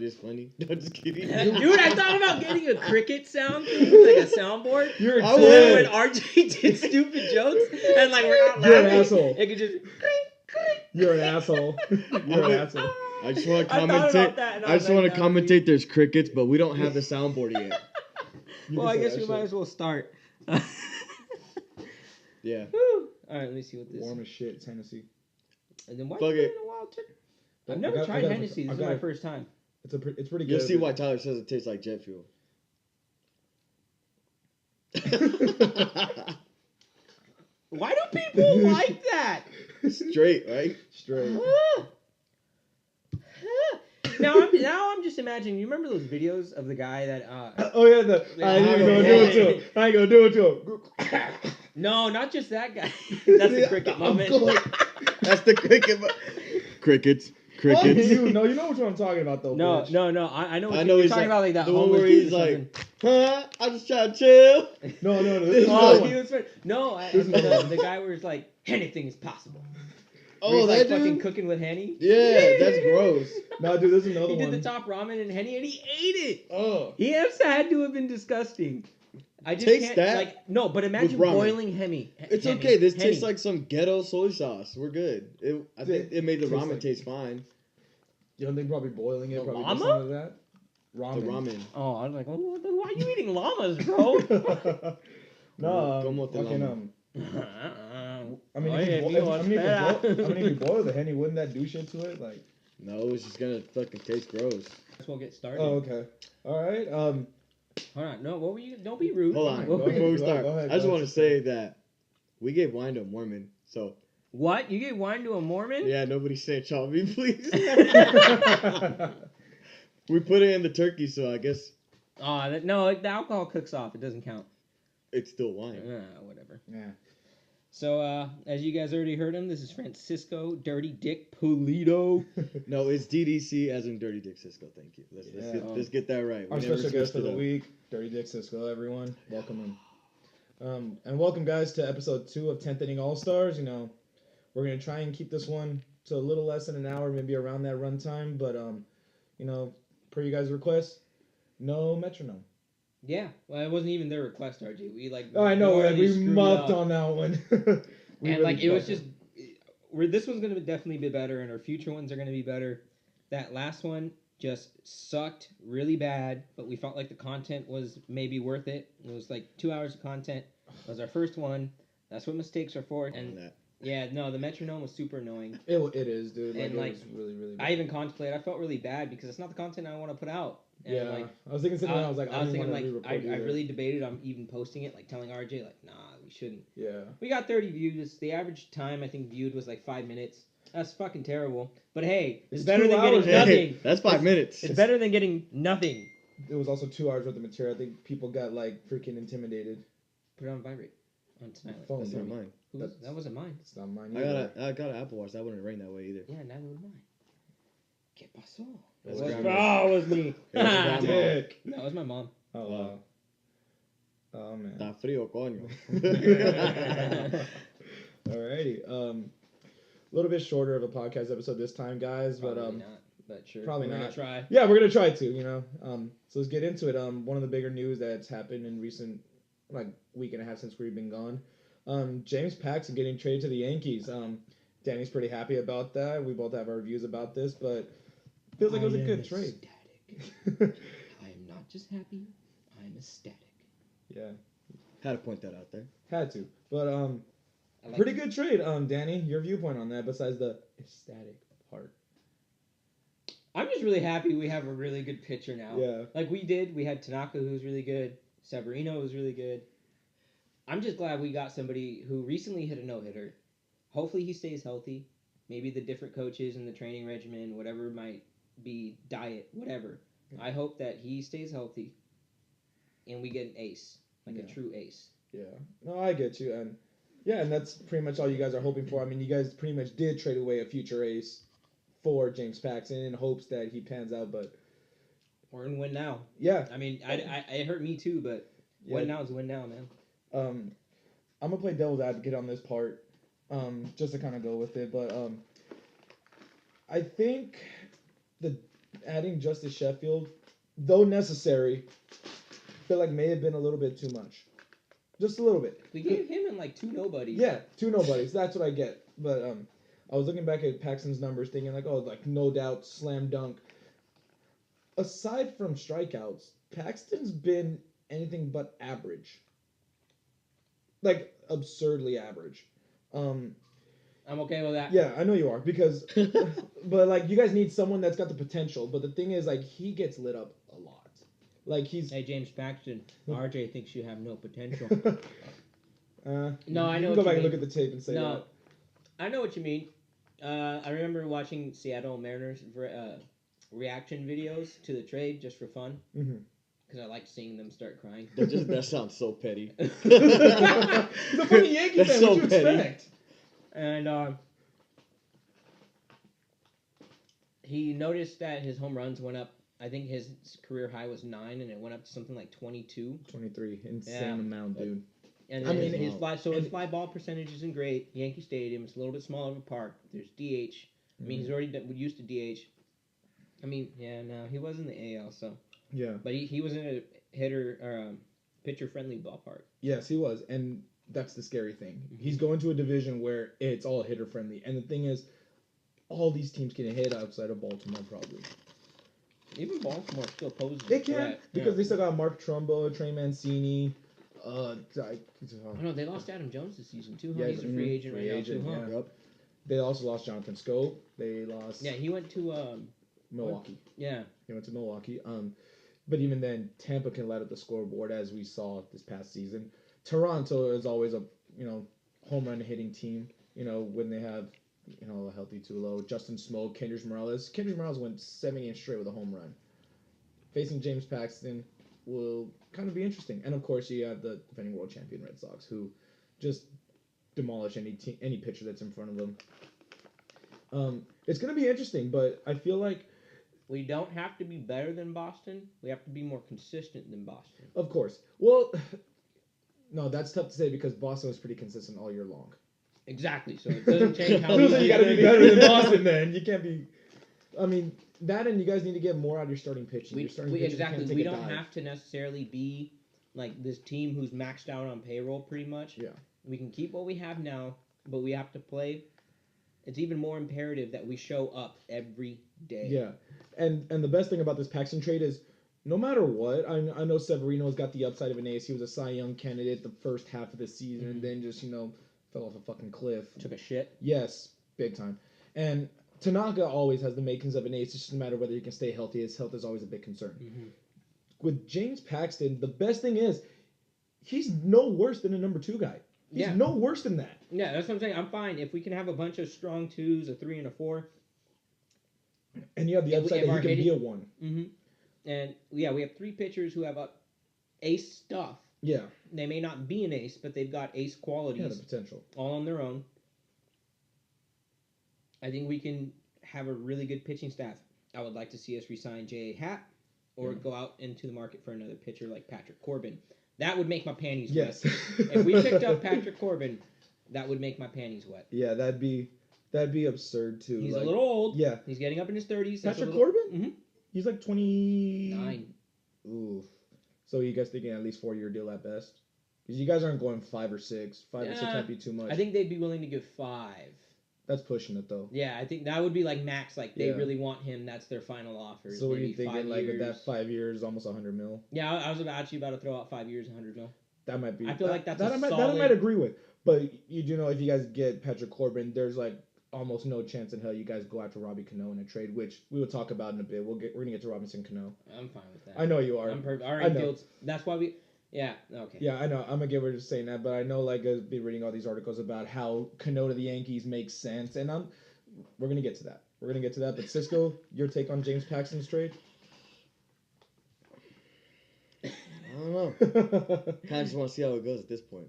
RJ's funny. No, just kidding. Dude, I thought about getting a cricket sound thing, like a soundboard. You're I a would. When RJ did stupid jokes, and like we're not laughing. You're an asshole. It could just. You're an asshole. You're an asshole. I just want to I thought commentate. about that, and I just was want like, to that would commentate. There's crickets, but we don't have the soundboard yet. Well, I guess we might as well start. Yeah. Woo. All right, let me see what this. Warm as shit, Tennessee. And then why Fuck you it. in a wild turkey? I I've never got- I tried got- Hennessy. I This is got my it. first time. It's pretty good. You'll see why Tyler says it tastes like jet fuel. Why do people like that? Straight, right? Straight. Now I'm just imagining. You remember those videos of the guy that? Oh yeah, I ain't gonna do it to him. I ain't gonna do it to him. No, not just that guy. That's the cricket moment. That's the cricket. Crickets. Crickets. You know what I'm talking about though. No. I know what you're he's talking about, like that the one homeless where dude he's or like, something. huh? I'm just trying to chill. No. This is Oh, the he one. was funny. No, the guy where it's like anything is possible. Where Oh, he's that like dude? fucking cooking with Henny. Yeah, that's gross. No, dude, this is another He one. did the top ramen and Henny, and he ate it. Oh. He had to have been disgusting. I just Taste can't, that like, no, but imagine with ramen. boiling Hemi. It's Hemi. okay. This Henny. tastes like some ghetto soy sauce. We're good. I think it made the Tastes ramen like- taste fine. You don't think probably boiling it The probably llama? does some of that? Ramen. The ramen. Oh, I was like, why are you eating llamas, bro? No, Como te fucking llamo? I mean, if you boil the Henny, wouldn't that do shit to it? Like, No, it's just gonna fucking taste gross. We'll get started. oh, okay, all right. Hold on, no, what were you? Don't be rude. Hold on, Go ahead, before we go start, ahead, I just go want to ahead. say that we gave wine to a Mormon, so What? You gave wine to a Mormon? yeah, nobody snitch on me, please. We put it in the turkey, so I guess Oh, no, the alcohol cooks off. It doesn't count. it's still wine. Whatever. Yeah. So, as you guys already heard him, this is Francisco Dirty Dick Pulido. No, it's DDC as in Dirty Dick Cisco. Thank you. Let's get that right. Our We never special guest switched for it the up. week, Dirty Dick Cisco, everyone. Welcome him. And welcome, guys, to episode 2 of 10th Inning All Stars. You know, we're going to try and keep this one to a little less than an hour, maybe around that runtime. But, you know, per you guys' request, no metronome. Yeah, well, it wasn't even their request, RJ. We Oh, I know, royally we screwed muffed up. on that one. And like it was just, this one's gonna definitely be better, and our future ones are gonna be better. That last one just sucked really bad, but we felt like the content was maybe worth it. It was like 2 hours of content. It was our first one. That's what mistakes are for. And yeah, no, the metronome was super annoying. It is, dude. And, It like, was really, really bad. I even contemplated. I felt really bad because it's not the content I want to put out. And yeah, like, I was thinking something. I was like, I thinking didn't like, want to I re-record really debated on even posting it, like telling RJ, like, nah, we shouldn't. Yeah. We got 30 views. The average time I think viewed was like 5 minutes. That's fucking terrible. But hey, it's better 2 than getting hours. nothing. That's 5 minutes. It's better than getting nothing. It was also 2 hours worth of material. I think people got like freaking intimidated. Put it on vibrate. On silent. Phone, That's not dude. mine. That wasn't mine. It's not mine I either. got an Apple Watch. That wouldn't ring that way either. Yeah, neither would mine. ¿Qué pasó? That's It was, grandma. it was me. It was grandma. Dick. No, it was my mom. Oh, wow. Oh, man. Está frío, coño. Alrighty. A little bit shorter of a podcast episode this time, guys, but Probably not. But sure. probably We're gonna not. try. yeah, we're gonna try to, you know. So let's get into it. One of the bigger news that's happened in recent, like, week and a half since we've been gone. James Paxton getting traded to the Yankees. Danny's pretty happy about that. We both have our views about this, but feels like it was a good trade. Ecstatic. I am not just happy. I am ecstatic. Yeah, Had to point that out there. had to, but I like pretty good trade. Danny, your viewpoint on that besides the ecstatic part. I'm just really happy we have a really good pitcher now. Yeah. Like we had Tanaka, who was really good. Severino was really good. I'm just glad we got somebody who recently hit a no-hitter. Hopefully he stays healthy. Maybe the different coaches and the training regimen, whatever it might be, diet, whatever. I hope that he stays healthy and we get an ace, like a true ace. Yeah. No, I get you. And yeah, and that's pretty much all you guys are hoping for. I mean, you guys pretty much did trade away a future ace for James Paxton in hopes that he pans out, but We're in win now. yeah. I mean, it hurt me too, but win now is win now, man. I'm gonna play devil's advocate on this part, just to kind of go with it. But I think the adding Justice Sheffield, though necessary, I feel like may have been a little bit too much. Just a little bit. We gave him and like 2 nobodies. Yeah, 2 nobodies. That's what I get. But I was looking back at Paxton's numbers, thinking like, oh, like no doubt, slam dunk. Aside from strikeouts, Paxton's been anything but average. Like absurdly average. I'm okay with that. Yeah, I know you are because, but like you guys need someone that's got the potential. But the thing is, like he gets lit up a lot. Like he's. Hey James Paxton, RJ thinks you have no potential. No, I know. Go back and look at the tape and say that. No, I know what you mean. I remember watching Seattle Mariners reaction videos to the trade just for fun. Because I like seeing them start crying. That sounds so petty. He's a fucking Yankee fan. So What you petty. expect? And he noticed that his home runs went up. I think his career high was 9, and it went up to something like 22. 23, insane amount, dude. And then his fly ball percentage isn't great. Yankee Stadium, it's a little bit smaller of a park. There's DH. I mean, he's already used to DH. I mean, he was in the AL, so. Yeah. But he was in a hitter or pitcher-friendly ballpark. Yes, he was, and that's the scary thing. He's going to a division where it's all hitter-friendly, and the thing is, all these teams can hit outside of Baltimore, probably. Even Baltimore still poses They can, because they still got Mark Trumbo, Trey Mancini. Oh no, they lost Adam Jones this season too. Huh? Yeah, he's a free agent right now too. Huh? Yeah. Yep. They also lost Jonathan Scope. They lost. Yeah, he went to Milwaukee. Yeah, he went to Milwaukee. But even then, Tampa can light up the scoreboard as we saw this past season. Toronto is always a home run hitting team. When they have a healthy Tulo, Justin Smoke, Kendrys Morales. Kendrys Morales went 7 games straight with a home run. Facing James Paxton will kind of be interesting. And of course, you have the defending world champion Red Sox, who just demolish any pitcher that's in front of them. It's going to be interesting, but I feel like we don't have to be better than Boston. We have to be more consistent than Boston. Of course. Well, no, that's tough to say because Boston was pretty consistent all year long. Exactly. So it doesn't change how you got to be better than Boston. Then you can't be. I mean. That and you guys need to get more out of your starting pitching. Exactly. We don't have to necessarily be like this team who's maxed out on payroll pretty much. Yeah. We can keep what we have now, but we have to play. It's even more imperative that we show up every day. Yeah. And the best thing about this Paxton trade is no matter what, I know Severino's got the upside of an ace. He was a Cy Young candidate the first half of the season and then just, fell off a fucking cliff. Took a shit. Yes, big time. And Tanaka always has the makings of an ace. It's just a matter of whether he can stay healthy. His health is always a big concern. With James Paxton, the best thing is he's no worse than a number 2 guy. He's no worse than that. Yeah, that's what I'm saying. I'm fine if we can have a bunch of strong 2s, a 3 and a 4. And you have the upside that he can be a 1. And we have 3 pitchers who have ace stuff. Yeah. They may not be an ace, but they've got ace qualities. Yeah, the potential. All on their own. I think we can have a really good pitching staff. I would like to see us resign J.A. Happ or go out into the market for another pitcher like Patrick Corbin. That would make my panties wet. If we picked up Patrick Corbin, that would make my panties wet. Yeah, that'd be absurd too. He's a little old. Yeah. He's getting up in his 30s. Patrick Corbin? Mm-hmm. He's like 29. 9. Ooh. So you guys thinking at least 4-year deal at best? Because you guys aren't going 5 or 6. 5 or 6 might be too much. I think they'd be willing to give 5. That's pushing it though. Yeah, I think that would be like max. Like they really want him. That's their final offer. So what are you thinking? Like that 5 years, almost 100 mil. Yeah, I was about to throw out 5 years, 100 mil. That might be. I feel like that's that I might agree with. But you do know if you guys get Patrick Corbin, there's like almost no chance in hell you guys go after Robbie Cano in a trade, which we will talk about in a bit. We're gonna get to Robinson Cano. I'm fine with that. I know you are. I'm perfect. Our infield's. That's why we. Yeah. Okay. Yeah, I know. I'm gonna give her just saying that, but I know like I've been reading all these articles about how Cano to the Yankees makes sense, and we're gonna get to that. But Cisco, your take on James Paxton's trade? I don't know. Kind of just want to see how it goes at this point.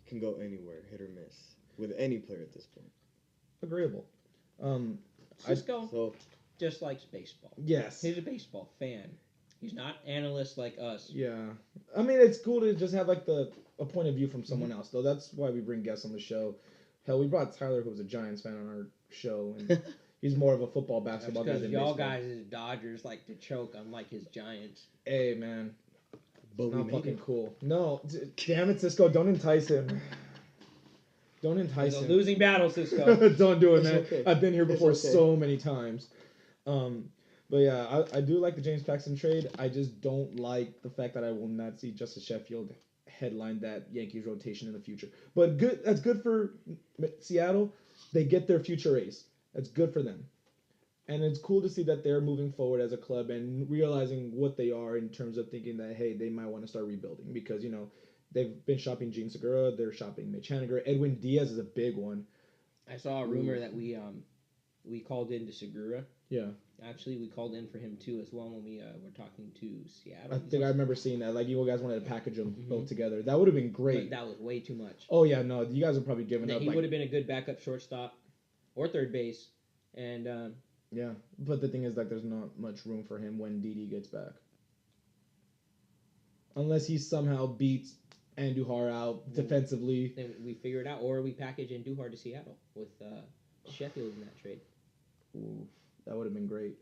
Can go anywhere, hit or miss, with any player at this point. Agreeable. Cisco just likes baseball. Yes. He's a baseball fan. He's not analyst like us. Yeah. I mean, it's cool to just have like a point of view from someone else, though. That's why we bring guests on the show. Hell, we brought Tyler, who was a Giants fan, on our show, and He's more of a football, basketball guy Because than y'all baseball. guys' Dodgers like to choke, unlike his Giants. Hey, man. But we Not made fucking it. cool. No, damn it, Cisco. Don't entice him. Don't entice It's a him. losing battle, Cisco. Don't do it, It's man. okay. I've been here It's before okay. so many times. But yeah, I do like the James Paxton trade. I just don't like the fact that I will not see Justice Sheffield headline that Yankees rotation in the future. But good. That's good for Seattle. They get their future ace. That's good for them. And it's cool to see that they're moving forward as a club and realizing what they are in terms of thinking that, hey, they might want to start rebuilding because, they've been shopping Gene Segura, they're shopping Mitch Haniger. Edwin Diaz is a big one. I saw a rumor that we called in to Segura. Yeah. Actually, we called in for him too as well when we were talking to Seattle. I think I remember seeing that. Like, you guys wanted to package them Mhm. both together. That would have been great. But that was way too much. Oh, yeah, no. You guys are probably giving That up. he would have been a good backup shortstop or third base. And Yeah. But the thing is, like, there's not much room for him when Didi gets back. Unless he somehow beats Andujar out defensively. then we figure it out. Or we package Andujar to Seattle with Sheffield in that trade. Ooh, that would have been great.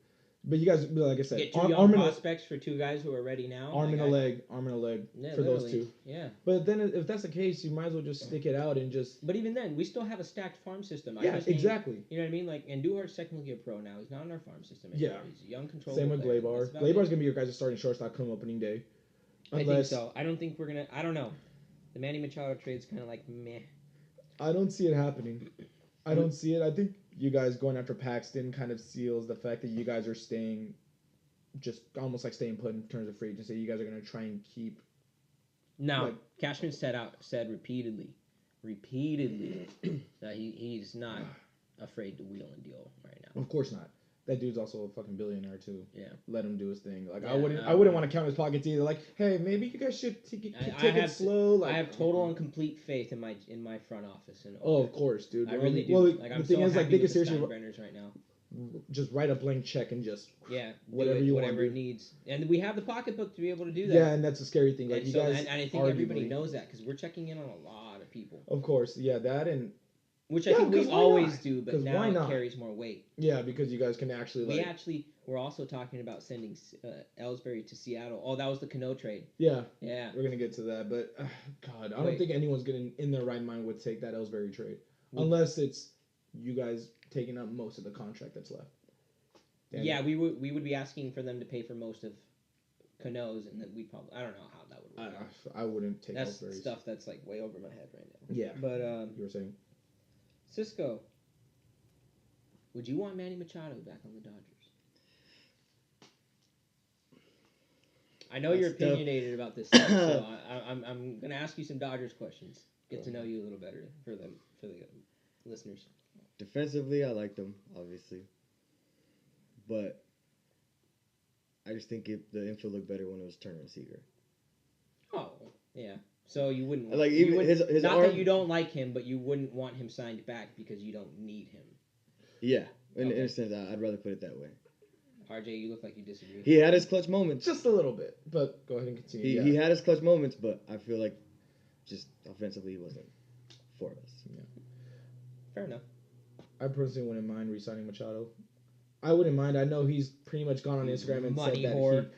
But you guys, like I said, Get two young arm and prospects for two guys who are ready now. arm and a Like, leg Yeah, for those literally. two. Yeah. But then if that's the case, you might as well just stick it out and just But even then, we still have a stacked farm system. I yeah, just need- exactly. You know what I mean? Like, Andujar's technically a pro now. He's not in our farm system anymore. Yeah. He's a young control. Same with Glabar. Glabar's gonna be your guys' starting shortstop come opening day. I think so. I don't think we're gonna. I don't know. The Manny Machado trade's kind of like meh. I don't see it happening. I don't see it. I think you guys going after Paxton kind of seals the fact that you guys are staying, just almost like staying put in terms of free agency. You guys are gonna try and keep. Now, Like- Cashman said repeatedly, that he's not afraid to wheel and deal right now. Of course not. That dude's also a fucking billionaire too. Yeah. Let him do his thing. Like Yeah, I wouldn't want to count his pockets either. Like, hey, maybe you guys should take it slow. Like, I have total and complete faith in my front office and oh, of course, dude. I really do. Well, like I'm the thing so is, like, happy they with could the seriously Steinbrenners right now. just write a blank check and just Yeah, whatever do it, you whatever want, it needs, and we have the pocketbook to be able to do that. yeah, and that's a scary thing. Like and you so, guys, and I think everybody arguably- knows that because we're checking in on a lot of people, Of course, yeah, that and which Yeah, I think we 'cause why always not? do, but 'Cause now why it not? carries more weight. yeah, because you guys can actually like We're also talking about sending Ellsbury to Seattle. Oh, that was the Cano trade. yeah, Yeah. we're gonna get to that, but God, I don't Wait. think anyone's getting in their right mind would take that Ellsbury trade Would- unless it's you guys taking up most of the contract that's left. Daniel? Yeah, we would be asking for them to pay for most of Cano's, and that we probably I don't know how that would work. I wouldn't take That's Ellsbury's. stuff that's like way over my head right now. Yeah, But you were saying. Cisco, would you want Manny Machado back on the Dodgers? I know you're That's tough. opinionated about this stuff, so I'm gonna ask you some Dodgers questions. Get to know you a little better for the listeners. Defensively, I like them, obviously. But I just think the infield looked better when it was Turner and Seager. Oh, yeah. So you wouldn't Like, you even wouldn't- his not arm- that you don't like him, but you wouldn't want him signed back because you don't need him. Yeah, in Okay. a sense, I'd rather put it that way. RJ, you look like you disagree. He had his clutch moments. Just a little bit, but go ahead and continue. He had his clutch moments, but I feel like just offensively he wasn't for us. Fair enough. I personally wouldn't mind re-signing Machado. I wouldn't mind. I know he's pretty much gone on Instagram and Money said that whore.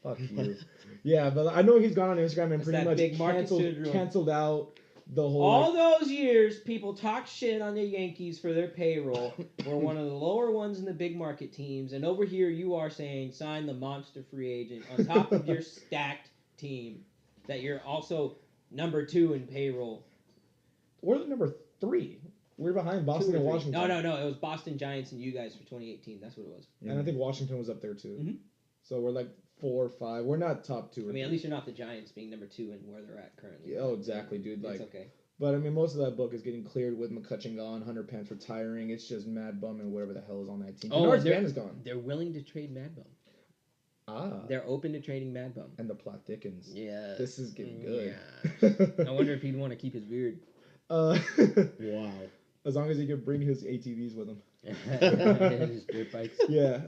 fuck you. Yeah, but I know he's gone on Instagram and It's pretty that much big market syndrome. canceled out the whole. All those years, people talk shit on the Yankees for their payroll. We're one of the lower ones in the big market teams, and over here you are saying sign the monster free agent on top of your stacked team that you're also number 2 in payroll. We're the number 3. We're behind Boston 2 or and 3. Washington. No. It was Boston Giants and you guys for 2018. That's what it was. And I think Washington was up there too. Mhm. So we're like 4 or 5. We're not top 2. I mean, at least you're not the Giants being number 2 and where they're at currently. Yeah, oh, exactly, dude. Like, It's okay. but I mean, most of that book is getting cleared with McCutcheon gone, Hunter Pence retiring. It's just Mad Bum and whatever the hell is on that team. Oh, Bernard's they're- band is gone. They're willing to trade Mad Bum. Ah, They're open to trading Mad Bum. and the plot thickens. Yeah. This is getting good. Yeah. I wonder if he'd want to keep his beard. Wow. As long as he can bring his ATVs with him. His dirt bikes. Yeah.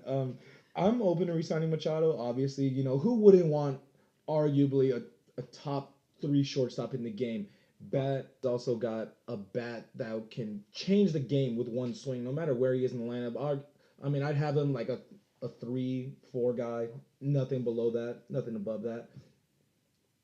I'm open to re-signing Machado. Obviously, who wouldn't want arguably a top 3 shortstop in the game? Bat also got a bat that can change the game with one swing, no matter where he is in the lineup. I mean, I'd have him like a 3-4 guy, nothing below that, nothing above that.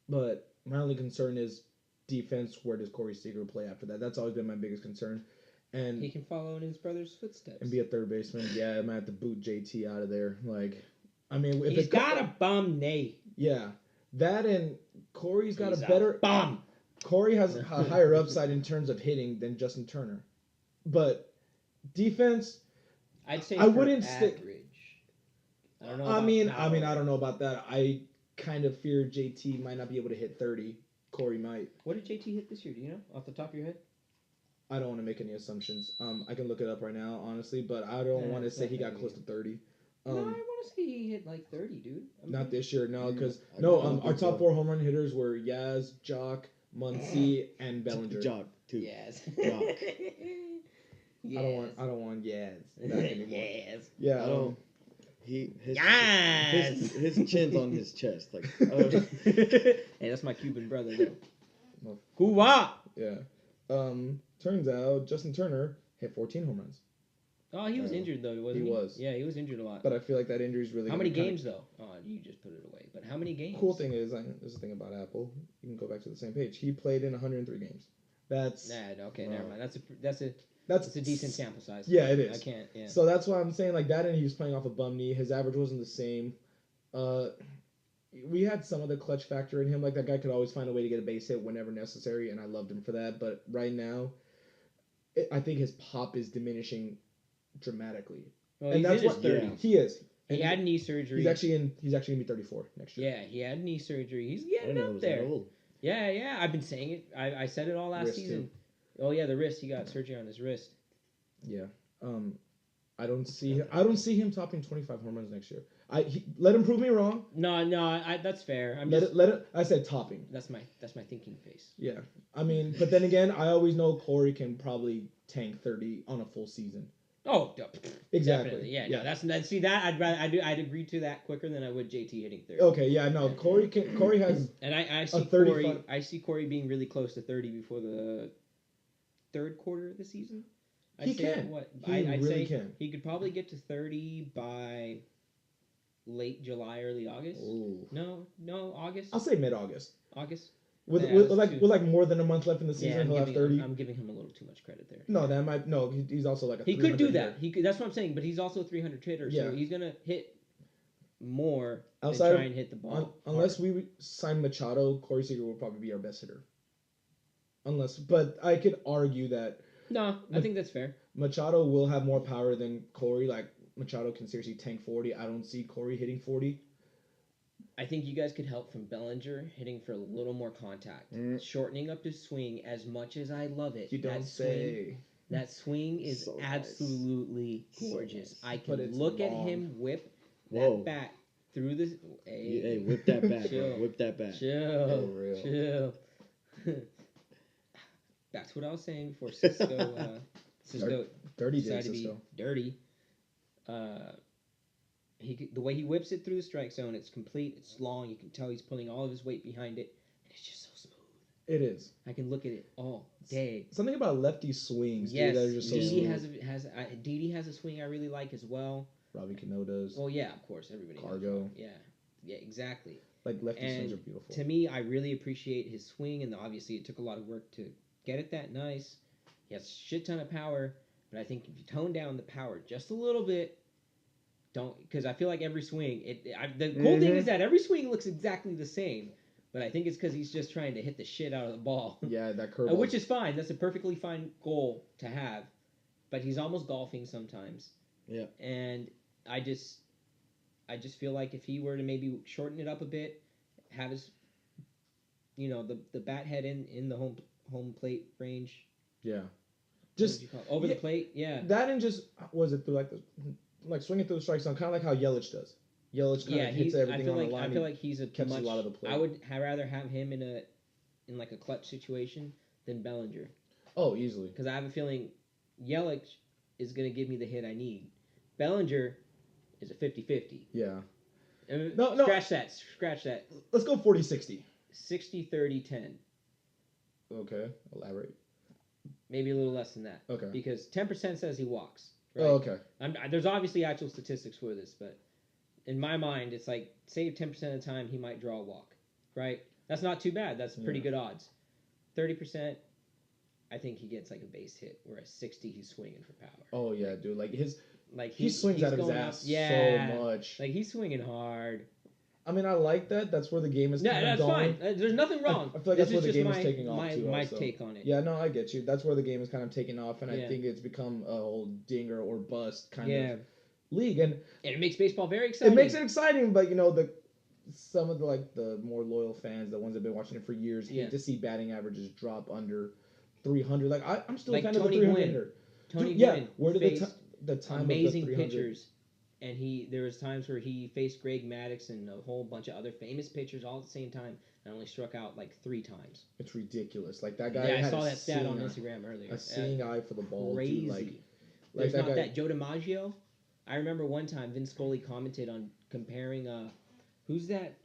But my only concern is defense. Where does Corey Seager play after that? That's always been my biggest concern. And He can follow in his brother's footsteps. and be a third baseman. Yeah, I might have to boot JT out of there. Like, I mean, if He's got a bum knee. yeah, that and Corey's got He's a better bum. Corey has a higher upside in terms of hitting than Justin Turner, but defense. I'd say I wouldn't average. I don't know. I mean, I don't know about that. I kind of fear JT might not be able to hit 30. Corey might. What did JT hit this year? Do you know off the top of your head? I don't want to make any assumptions. I can look it up right now, honestly, but I don't want to say he got close to 30. No, I want to say he hit like 30, dude. Not this year, no, because I don't our think top so. 4 home run hitters were Yaz, Jock, Muncy, and Bellinger. Jock too. Yes. Jock. I don't want Yaz back anymore. Yes. Yeah. I don't. His Yes. his chin's on his chest. Like, Hey, that's my Cuban brother though. Well, Cuba. yeah. Turns out Justin Turner hit 14 home runs, Oh, he was injured though, wasn't he? He was. Yeah, he was injured a lot. but I feel like that injury is really. How many gonna kinda- games though? Oh, you just put it away. But how many games? Cool thing is, there's a thing about Apple. You can go back to the same page. He played in 103 games. That's Nah, okay, Wow. never mind. That's that's a decent sample size. Yeah, it is. I can't. Yeah. So that's why I'm saying like that, and he was playing off a bum knee. His average wasn't the same. We had some of the clutch factor in him. Like that guy could always find a way to get a base hit whenever necessary, and I loved him for that. But right now, I think his pop is diminishing dramatically, Well, and he's that's in his what 30s. he is. And He had knee surgery. He's actually gonna be 34 next year. Yeah, he had knee surgery. He's I getting didn't know it up was there. that old. Yeah. I've been saying it. I said it all last Wrist, season. too. Oh yeah, the wrist. He got surgery on his wrist. Yeah. I don't see him topping 25 home runs next year. Let him prove me wrong. No, that's fair. Let it. I said topping. That's my thinking face. Yeah. I mean, but then again, I always know Corey can probably tank 30 on a full season. Oh, Exactly. definitely. Yeah. No, see that I'd agree to that quicker than I would JT hitting 30. Okay. Yeah. No. Corey has. And I see 35 I see Corey being really close to 30 before the third quarter of the season. He can. I'd say can. he could probably get to 30 by late July, early August. Ooh. No, August. I'll say mid-August. August. With Yeah, with that's like more than a month left in the Yeah, season, he'll have 30. I'm giving him a little too much credit there. No, that might no. He's also like a. He could do 300 that. hitter. He could. That's what I'm saying. But he's also a 300 hitter, Yeah. so he's gonna hit more Outside than of- try and hit the ball. Unless we sign Machado, Corey Seager will probably be our best hitter. But I could argue that No, I think that's fair. Machado will have more power than Corey. Like Machado can seriously tank 40. I don't see Corey hitting 40. I think you guys could help from Bellinger hitting for a little more contact, shortening up his swing. As much as I love it, You don't that say. That swing is So nice. absolutely gorgeous. So I But can it's look at long. him whip Whoa. that bat through the. Hey, whip that back, Chill. bro. Whip that back. Chill, For real. chill. Back to what I was saying before Cisco. Cisco Dirty decided days, to be Cisco. dirty. The way he whips it through the strike zone, it's complete. It's long. You can tell he's putting all of his weight behind it, and it's just so smooth. It is. I can look at it all day. Something about lefty swings, Yes, dude, that are just so Didi smooth. Didi has a swing I really like as well. Robbie Cano does. Well, yeah, of course, everybody. knows Cargo. Robbie. Yeah, exactly. Like lefty swings And are beautiful. to me, I really appreciate his swing, and obviously it took a lot of work to get it that nice. He has a shit ton of power, but I think if you tone down the power just a little bit, because I feel like every swing, the cool thing is that every swing looks exactly the same, but I think it's because he's just trying to hit the shit out of the ball. Yeah, that curve. Which is fine. That's a perfectly fine goal to have, but he's almost golfing sometimes. Yeah. And I just feel like if he were to maybe shorten it up a bit, have his, the bat head in the home plate range. Yeah. What Just would you call it? Over the plate, yeah. that and just was it through like swinging through the strike zone, kind of like how Yelich does. Yelich kind of hits everything on the line. I feel like he's catches a lot of the plate. I would rather have him in like a clutch situation than Bellinger, Oh, easily. because I have a feeling Yelich is going to give me the hit I need. Bellinger is a 50-50. Yeah. No. Scratch that. Let's go 40-60. 60-30-10. Okay. Elaborate. Maybe a little less than that. Okay. Because 10% says he walks. Right? Oh, okay. There's obviously actual statistics for this, but in my mind, it's like, say 10% of the time he might draw a walk, right? That's not too bad. That's pretty good odds. 30%, I think he gets like a base hit, whereas 60 he's swinging for power. Oh yeah, dude. Like he swings he's out of his going ass so much. Like he's swinging hard. I mean, I like that. That's where the game is. Yeah, that's going. fine. There's nothing wrong. I feel like that's where the game is taking off my too. take on it. Yeah, no, I get you. That's where the game is kind of taking off, and Yeah. I think it's become a whole dinger or bust kind Yeah. of league, and it makes baseball very exciting. it makes it exciting. But some of the more loyal fans, the ones that've been watching it for years, hate to see batting averages drop under 300. Like I'm still a fan of the 300 hitter. Tony Dude, Gwynn where did the time amazing of the 300? pitchers, and there was times where he faced Greg Maddux and a whole bunch of other famous pitchers all at the same time, and only struck out like 3 times. It's ridiculous. Like that guy. Yeah, I had saw that stat on Instagram earlier. A seeing eye for the ball. Crazy. Dude, like There's that not guy. that Joe DiMaggio. I remember one time Vince Scully commented on comparing. Who's that?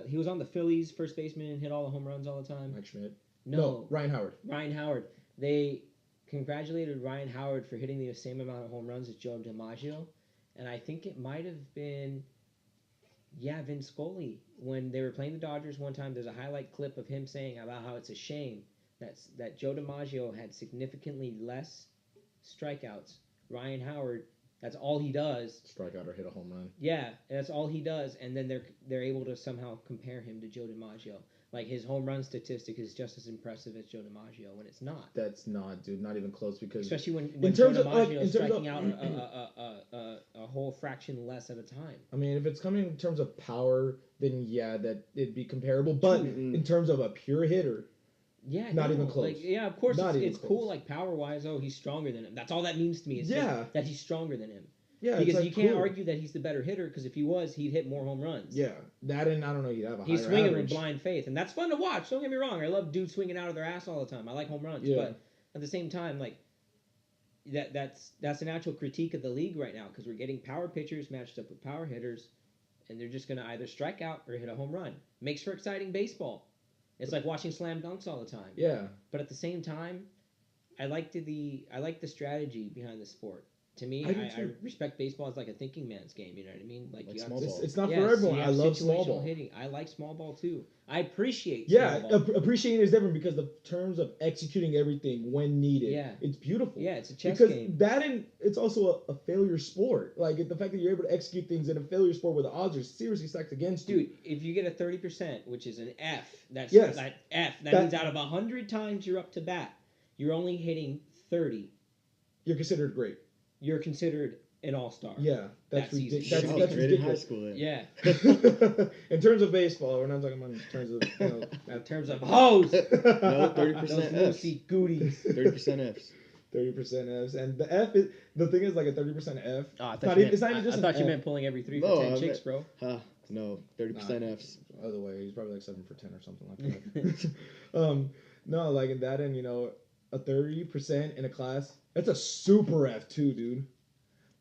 He was on the Phillies, first baseman, hit all the home runs all the time. Mike Schmidt. No, Ryan Howard. Ryan Howard. They congratulated Ryan Howard for hitting the same amount of home runs as Joe DiMaggio, and I think it might have been, Vince Scully, when they were playing the Dodgers one time. There's a highlight clip of him saying about how it's a shame that Joe DiMaggio had significantly less strikeouts. Ryan Howard, that's all he does. Strike out or hit a home run. Yeah, that's all he does, and then they're able to somehow compare him to Joe DiMaggio. Like, his home run statistic is just as impressive as Joe DiMaggio, when it's not. That's not, dude. Not even close. Because especially when Joe DiMaggio is striking out a whole fraction less at a time. I mean, if it's coming in terms of power, then that it'd be comparable. But in terms of a pure hitter, not even close. Like, of course, it's cool. Like, power wise, he's stronger than him. That's all that means to me. Is that he's stronger than him. Yeah, because you can't argue that he's the better hitter, because if he was, he'd hit more home runs. Yeah, that, and I don't know, he'd have a higher He's swinging average. with blind faith, and that's fun to watch. Don't get me wrong. I love dudes swinging out of their ass all the time. I like home runs, but at the same time, like, that's an actual critique of the league right now, because we're getting power pitchers matched up with power hitters, and they're just going to either strike out or hit a home run. Makes for exciting baseball. It's like watching slam dunks all the time. Yeah. But at the same time, I like the strategy behind the sport. To me, I respect baseball as like a thinking man's game. You know what I mean? Like small ball. It's not for everyone. I love small ball hitting. I like small ball too. I appreciate. Yeah, appreciating is different, because the terms of executing everything when needed. Yeah, it's beautiful. Yeah, it's a chess Because game. that it's also a failure sport. Like, the fact that you're able to execute things in a failure sport where the odds are seriously stacked against you. Dude, if you get a 30%, which is an F, that means out of 100 times you're up to bat, you're only hitting 30. You're considered great. You're considered an all-star. Yeah, that's ridiculous. That's ridiculous. In high school, then. Yeah. In terms of baseball, we're not talking about in terms of in terms of hoes. No, 30% Fs. Goodies. 30% Fs. 30% Fs, and the F is the thing is like a 30% F. Oh, I thought you meant pulling every 3 for 10 chicks, bro. No, 30% Fs. Other way, he's probably like 7 for 10 or something like that. No, like in that, and a 30% in a class, that's a super F too, dude.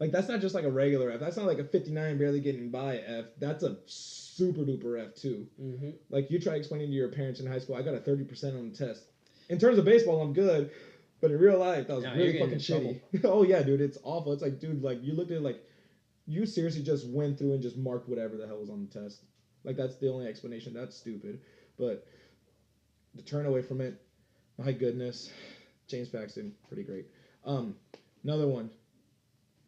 Like, that's not just like a regular F. That's not like a 59 barely getting by F. That's a super duper F too. Mm-hmm. Like, you try explaining to your parents in high school, I got a 30% on the test. In terms of baseball, I'm good, but in real life, that was really fucking shitty. Oh yeah, dude, it's awful. It's like, dude, like, you looked at it like, you seriously just went through and just marked whatever the hell was on the test. Like, that's the only explanation. That's stupid. But to turn away from it, my goodness. James Paxton, pretty great. Another one.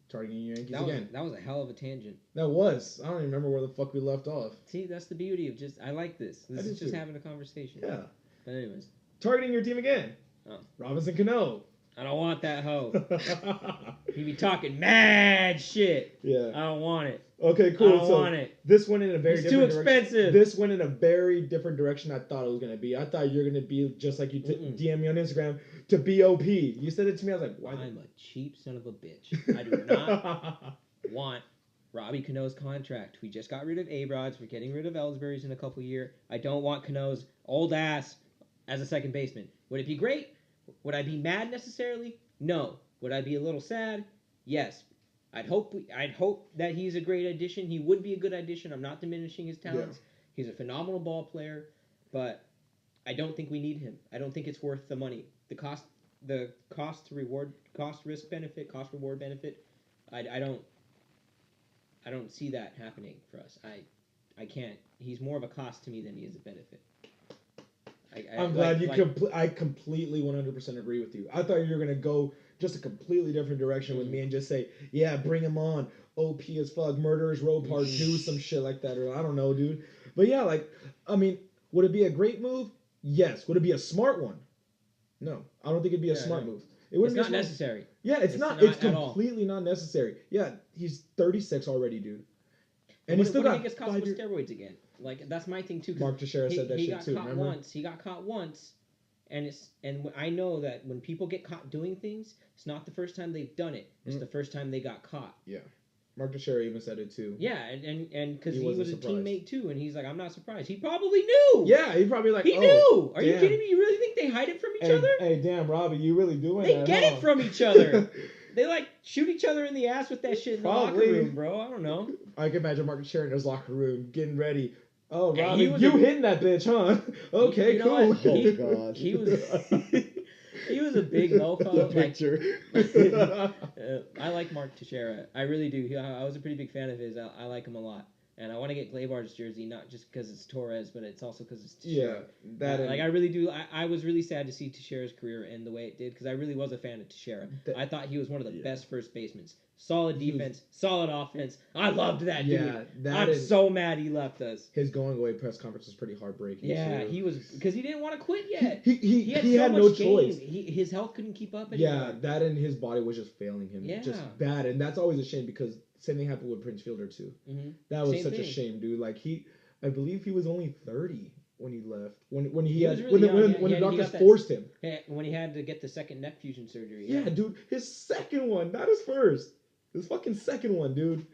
Targeting Yankees again. That was a hell of a tangent. That was. I don't even remember where the fuck we left off. See, that's the beauty of I like this. This is just having a conversation. Yeah. But anyways. Targeting your team again. Oh. Robinson Cano. I don't want that hoe. He be talking mad shit. Yeah. I don't want it. Okay, cool. I don't want it. This went in a very different direction. It's too expensive. This went in a very different direction I thought it was going to be. I thought you were going to be just like you DM me on Instagram to BOP. You said it to me. I was like, why? I'm a cheap son of a bitch. I do not want Robbie Cano's contract. We just got rid of A-Rods. We're getting rid of Ellsbury's in a couple years. I don't want Cano's old ass as a second baseman. Would it be great? Would I be mad necessarily? No. Would I be a little sad? Yes. I'd hope that he's a great addition. He would be a good addition. I'm not diminishing his talents. Yeah. He's a phenomenal ball player, but I don't think we need him. I don't think it's worth the money. The cost reward benefit I don't see that happening for us. I can't. He's more of a cost to me than he is a benefit. I'm glad I completely 100% agree with you. I thought you were gonna go just a completely different direction with me and just say, yeah, bring him on. OP as fuck, Murderers Row Part 2, some shit like that, or I don't know, dude. But yeah, like, I mean, would it be a great move? Yes. Would it be a smart one? No. I don't think it'd be a smart move. It wouldn't it's be not necessary. Yeah, it's not. It's completely not necessary. Yeah, he's 36 already, dude. And he's still got 5 years. What if he gets caught with steroids again? Like, that's my thing too. Mark Teixeira said that shit too. He got caught once, and I know that when people get caught doing things, it's not the first time they've done it. It's the first time they got caught. Yeah. Mark Teixeira even said it too. Yeah, and because he was a teammate too, and he's like, I'm not surprised. He probably knew. Yeah, he probably like. He knew. Are you kidding me? You really think they hide it from each other? Hey, damn, Robbie, you really doing that? They get it from each other. They like shoot each other in the ass with that shit in the locker room, bro. I don't know. I can imagine Mark Teixeira in his locker room getting ready. Oh, Robbie, you hitting that bitch, huh? Okay, cool. Oh God. He was a big mofo. Picture. I like Mark Teixeira. I really do. I was a pretty big fan of his. I like him a lot. And I want to get Gleybar's jersey, not just because it's Torres, but it's also because it's Teixeira. Yeah, I really do. I was really sad to see Teixeira's career end the way it did because I really was a fan of Teixeira. I thought he was one of the best first basemen. Solid defense, solid offense. I loved that dude. I'm so mad he left us. His going away press conference was pretty heartbreaking. Yeah, he was because he didn't want to quit yet. He had no choice. His health couldn't keep up anymore. Yeah, that and his body was just failing him. Yeah. Just bad, and that's always a shame because same thing happened with Prince Fielder too. Mm-hmm. That was such a shame, dude. Like I believe he was only 30 when he left. When the doctors forced him. When he had to get the second neck fusion surgery. Yeah, dude, his second one, not his first. His fucking second one, dude.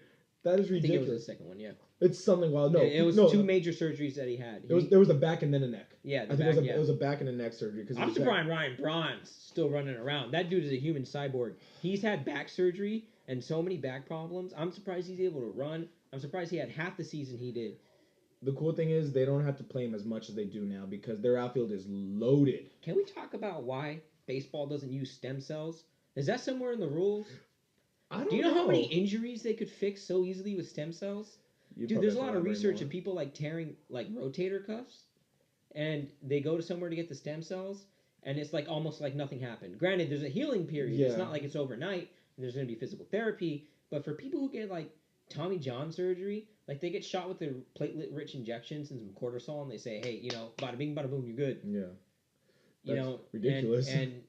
That is ridiculous. I think it was the second one, yeah. It's something wild. No, it was 2 major surgeries that he had. There was a back and then a neck. Yeah, it was a back and a neck surgery. I'm surprised Ryan Braun's still running around. That dude is a human cyborg. He's had back surgery and so many back problems. I'm surprised he's able to run. I'm surprised he had half the season he did. The cool thing is they don't have to play him as much as they do now because their outfield is loaded. Can we talk about why baseball doesn't use stem cells? Is that somewhere in the rules? Do you know how many injuries they could fix so easily with stem cells? Dude, there's a lot of research of people like tearing like rotator cuffs, and they go to somewhere to get the stem cells, and it's like almost like nothing happened. Granted, there's a healing period. Yeah. It's not like it's overnight. And there's going to be physical therapy, but for people who get like Tommy John surgery, like they get shot with the platelet-rich injections and some cortisol, and they say, hey, bada bing, bada boom, you're good. Yeah, that's ridiculous. And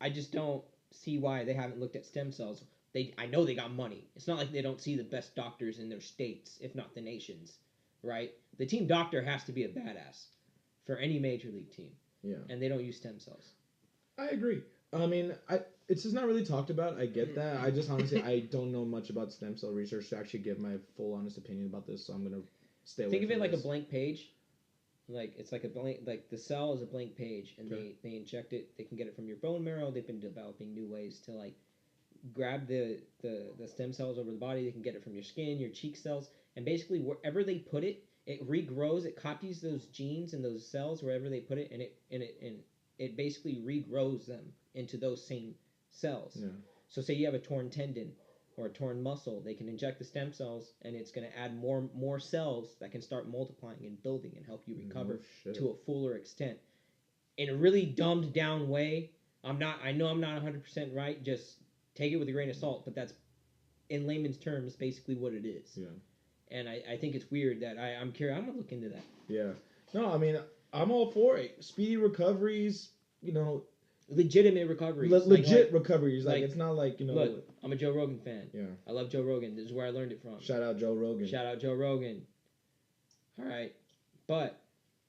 I just don't see why they haven't looked at stem cells. I know they got money. It's not like they don't see the best doctors in their states, if not the nation's, right? The team doctor has to be a badass for any major league team. Yeah. And they don't use stem cells. I agree. I mean, it's just not really talked about. I get that. I just honestly, I don't know much about stem cell research to actually give my full honest opinion about this, so I'm going to stay away from this. Think of it like a blank page. Like, it's like a blank, like the cell is a blank page, and they inject it. They can get it from your bone marrow. They've been developing new ways to, like, grab the stem cells over the body. They can get it from your skin, your cheek cells, and basically wherever they put it, it regrows. It copies those genes and those cells wherever they put it, and it basically regrows them into those same cells. Yeah. So say you have a torn tendon or a torn muscle, they can inject the stem cells, and it's going to add more cells that can start multiplying and building and help you recover to a fuller extent. In a really dumbed down way, I know I'm not 100% right. Just take it with a grain of salt, but that's, in layman's terms, basically what it is. Yeah. And I think it's weird that I'm curious. I'm going to look into that. Yeah. No, I mean, I'm all for it. Speedy recoveries, legitimate recoveries. Legit recoveries. Like, it's not like, Look, I'm a Joe Rogan fan. Yeah. I love Joe Rogan. This is where I learned it from. Shout out Joe Rogan. All right. But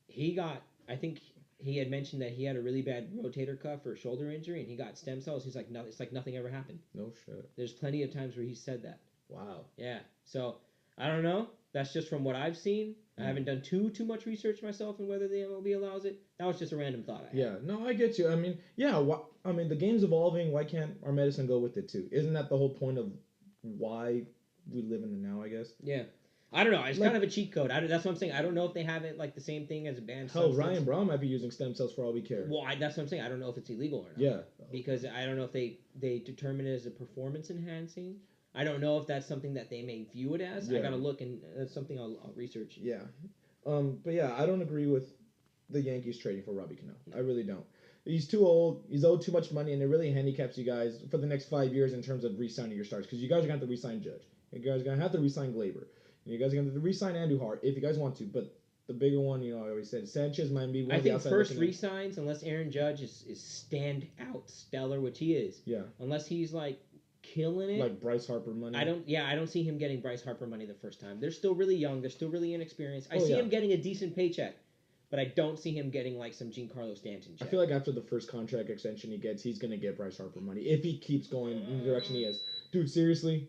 I think he had mentioned that he had a really bad rotator cuff or shoulder injury, and he got stem cells. He's like, no, it's like nothing ever happened. No shit. There's plenty of times where he said that. Wow. Yeah. So, I don't know. That's just from what I've seen. I haven't done too much research myself on whether the MLB allows it. That was just a random thought I had. Yeah, no, I get you. I mean, the game's evolving. Why can't our medicine go with it too? Isn't that the whole point of why we live in the now, I guess? Yeah. I don't know. It's kind of a cheat code. That's what I'm saying. I don't know if they have it like the same thing as a banned substance. Ryan Braun might be using stem cells for all we care. Well, that's what I'm saying. I don't know if it's illegal or not. Yeah. Because I don't know if they determine it as a performance enhancing I don't know if that's something that they may view it as. I gotta look, and that's something I'll research. Yeah. But yeah, I don't agree with the Yankees trading for Robbie Cano. I really don't. He's too old. He's owed too much money, and it really handicaps you guys for the next 5 years in terms of re-signing your stars. Because you guys are going to have to re-sign Judge. You guys are going to have to re-sign Glaber. And you guys are going to have to re-sign Andujar if you guys want to. But the bigger one, I always said Sanchez might be one I of the think outside first looking in. re-signs, unless Aaron Judge is stand out stellar, which he is. Yeah. Unless he's like killing it. Like Bryce Harper money. I don't see him getting Bryce Harper money the first time. They're still really young. They're still really inexperienced. I see him getting a decent paycheck. But I don't see him getting like some Giancarlo Stanton check. I feel like after the first contract extension he gets, he's going to get Bryce Harper money. If he keeps going in the direction he is. Dude, seriously?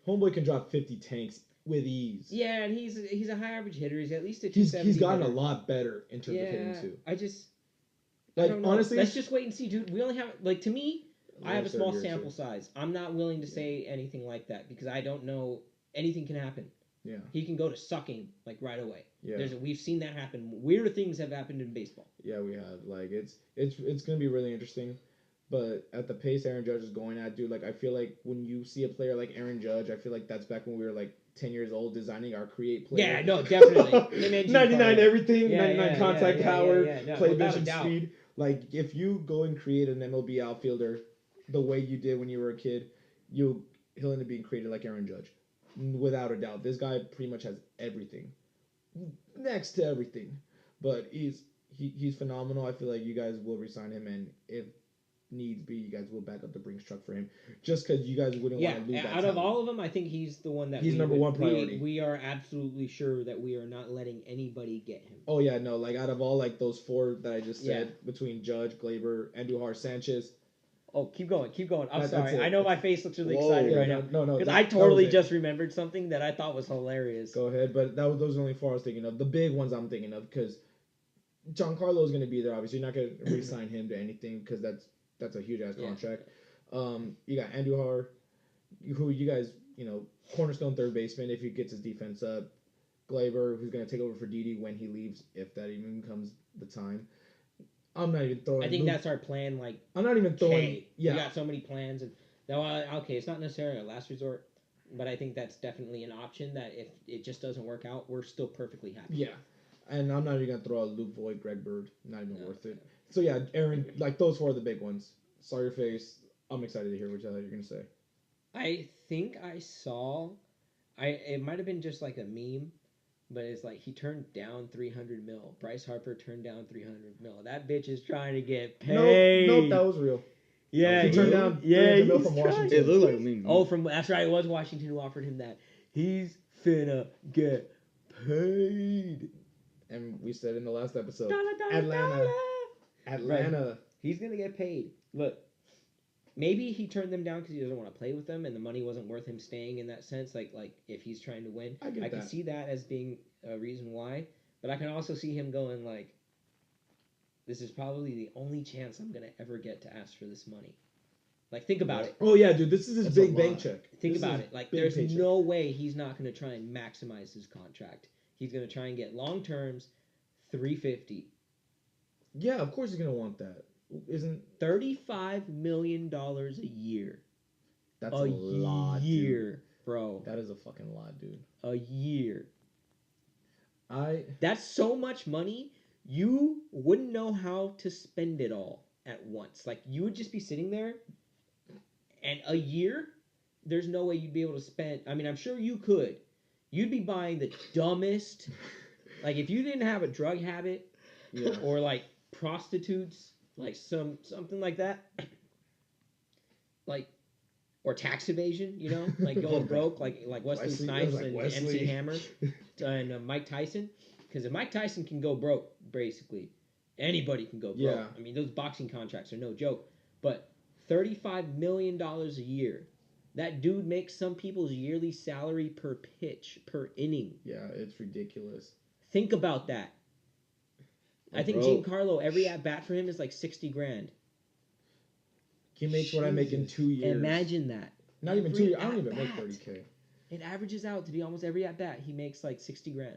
Homeboy can drop 50 tanks with ease. Yeah, and he's a high average hitter. He's at least a 270 He's gotten hitter. a lot better in terms of hitting too. I Like, don't know. honestly, let's just wait and see, dude. We only have to me, I have a small year, sample size. I'm not willing to say anything like that because I don't know. Anything can happen. Yeah. He can go to sucking like right away. Yeah. We've seen that happen. Weirder things have happened in baseball. Yeah, we have. Like it's gonna be really interesting. But at the pace Aaron Judge is going at, dude, like I feel like when you see a player like Aaron Judge, I feel like that's back when we were like 10 years old designing our create play. Yeah, no, definitely. 99 everything, Yeah, 99 yeah, contact yeah, power, no, play without a vision doubt. speed. Like if you go and create an MLB outfielder the way you did when you were a kid, he'll end up being created like Aaron Judge. Without a doubt. This guy pretty much has everything. Next to everything. But he's phenomenal. I feel like you guys will resign him, and if needs be, you guys will back up the Brinks truck for him. Just because you guys wouldn't want to lose that out of talent. all of them, I think he's the one that he's number one priority. We are absolutely sure that we are not letting anybody get him. Oh yeah, no, like out of all like those four that I just said, between Judge, Glaber, Andujar, Sanchez. Oh, keep going. I'm That's sorry. it. I know my face looks really excited right now. No, because I totally just remembered something that I thought was hilarious. Go ahead, but those are the only four I was thinking of. The big ones I'm thinking of because Giancarlo is going to be there. Obviously, you're not going to re-sign him to anything because that's a huge ass contract. You got Andujar, who you guys cornerstone third baseman if he gets his defense up. Glaber, who's going to take over for Didi when he leaves, if that even comes the time. I'm not even throwing. I think that's our plan. Like I'm not even throwing. Okay, we got so many plans, and okay, it's not necessarily a last resort, but I think that's definitely an option. That if it just doesn't work out, we're still perfectly happy. Yeah, and I'm not even gonna throw out Luke Voigt, Greg Bird. Not even worth it. So yeah, Aaron, like those four are the big ones. Saw your face. I'm excited to hear what you're gonna say. I think I saw. It might have been just like a meme. But it's like he turned down $300 million. Bryce Harper turned down $300 million. That bitch is trying to get paid. Nope, that was real. Yeah, he turned down $300 million from Washington. It looked like a meme. Oh, that's right. It was Washington who offered him that. He's finna get paid. And we said in the last episode, Atlanta. Right. He's gonna get paid. Look. Maybe he turned them down because he doesn't want to play with them, and the money wasn't worth him staying in that sense. Like if he's trying to win, I can see that as being a reason why. But I can also see him going like, "This is probably the only chance I'm gonna ever get to ask for this money." Like think about it. Oh yeah, dude, this is his big bank check. Think about it. Like there's no way he's not gonna try and maximize his contract. He's gonna try and get long terms, $350. Yeah, of course he's gonna want that. Isn't $35 million a year? That's a lot, year, dude. bro. That is a fucking lot, dude. A year. That's so much money. You wouldn't know how to spend it all at once. Like you would just be sitting there, and a year, there's no way you'd be able to spend. I mean, I'm sure you could. You'd be buying the dumbest. Like if you didn't have a drug habit, or like prostitutes. Like something like that, like or tax evasion, like going broke, like Wesley Snipes and MC Hammer and Mike Tyson. Because if Mike Tyson can go broke, basically anybody can go broke. Yeah. I mean, those boxing contracts are no joke. But $35 million a year, that dude makes some people's yearly salary per pitch, per inning. Yeah, it's ridiculous. Think about that. I think Giancarlo, every at bat for him is like $60,000. He makes what I make in 2 years. Imagine that. Not even 2 years. I don't even make $30K. It averages out to be almost every at bat he makes like $60,000.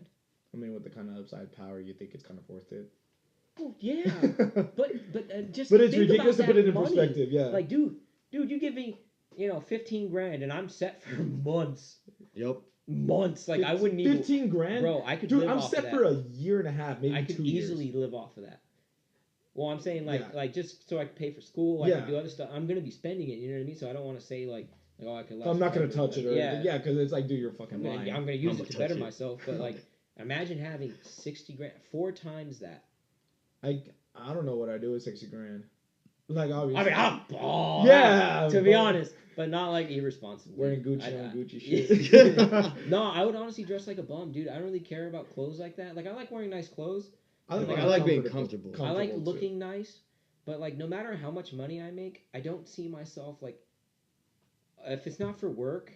I mean, with the kind of upside power, you think it's kind of worth it. Oh yeah, but just. But it's think ridiculous about to put it in money. perspective. Yeah. Like, dude, you give me $15 grand, and I'm set for months. Yep. Months. Like, I wouldn't need 15 grand? Bro, I could Dude, live I'm off set of for that. a year and a half, maybe I could 2 years. easily live off of that. Well, I'm saying, Yeah. like just so I can pay for school, I Yeah. can do other stuff. I'm going to be spending it, you know what I mean? So I don't want to say, like oh, I could last I'm not going to forever, touch it but or yeah. anything. Yeah, because it's like, dude, you're fucking I'm lying. going to use I'ma it to better touch it. myself, but, like, imagine having 60 grand, 4 times that. I don't know what I do with 60 grand. Like, obviously. I mean, I'm ball. Yeah, to be ball. honest, but not like irresponsible. Wearing Gucci on Gucci shit. No, I would honestly dress like a bum, dude. I don't really care about clothes like that. Like, I like wearing nice clothes. I like being comfortable. I like too. looking nice, but, like, no matter how much money I make, I don't see myself, like, if it's not for work,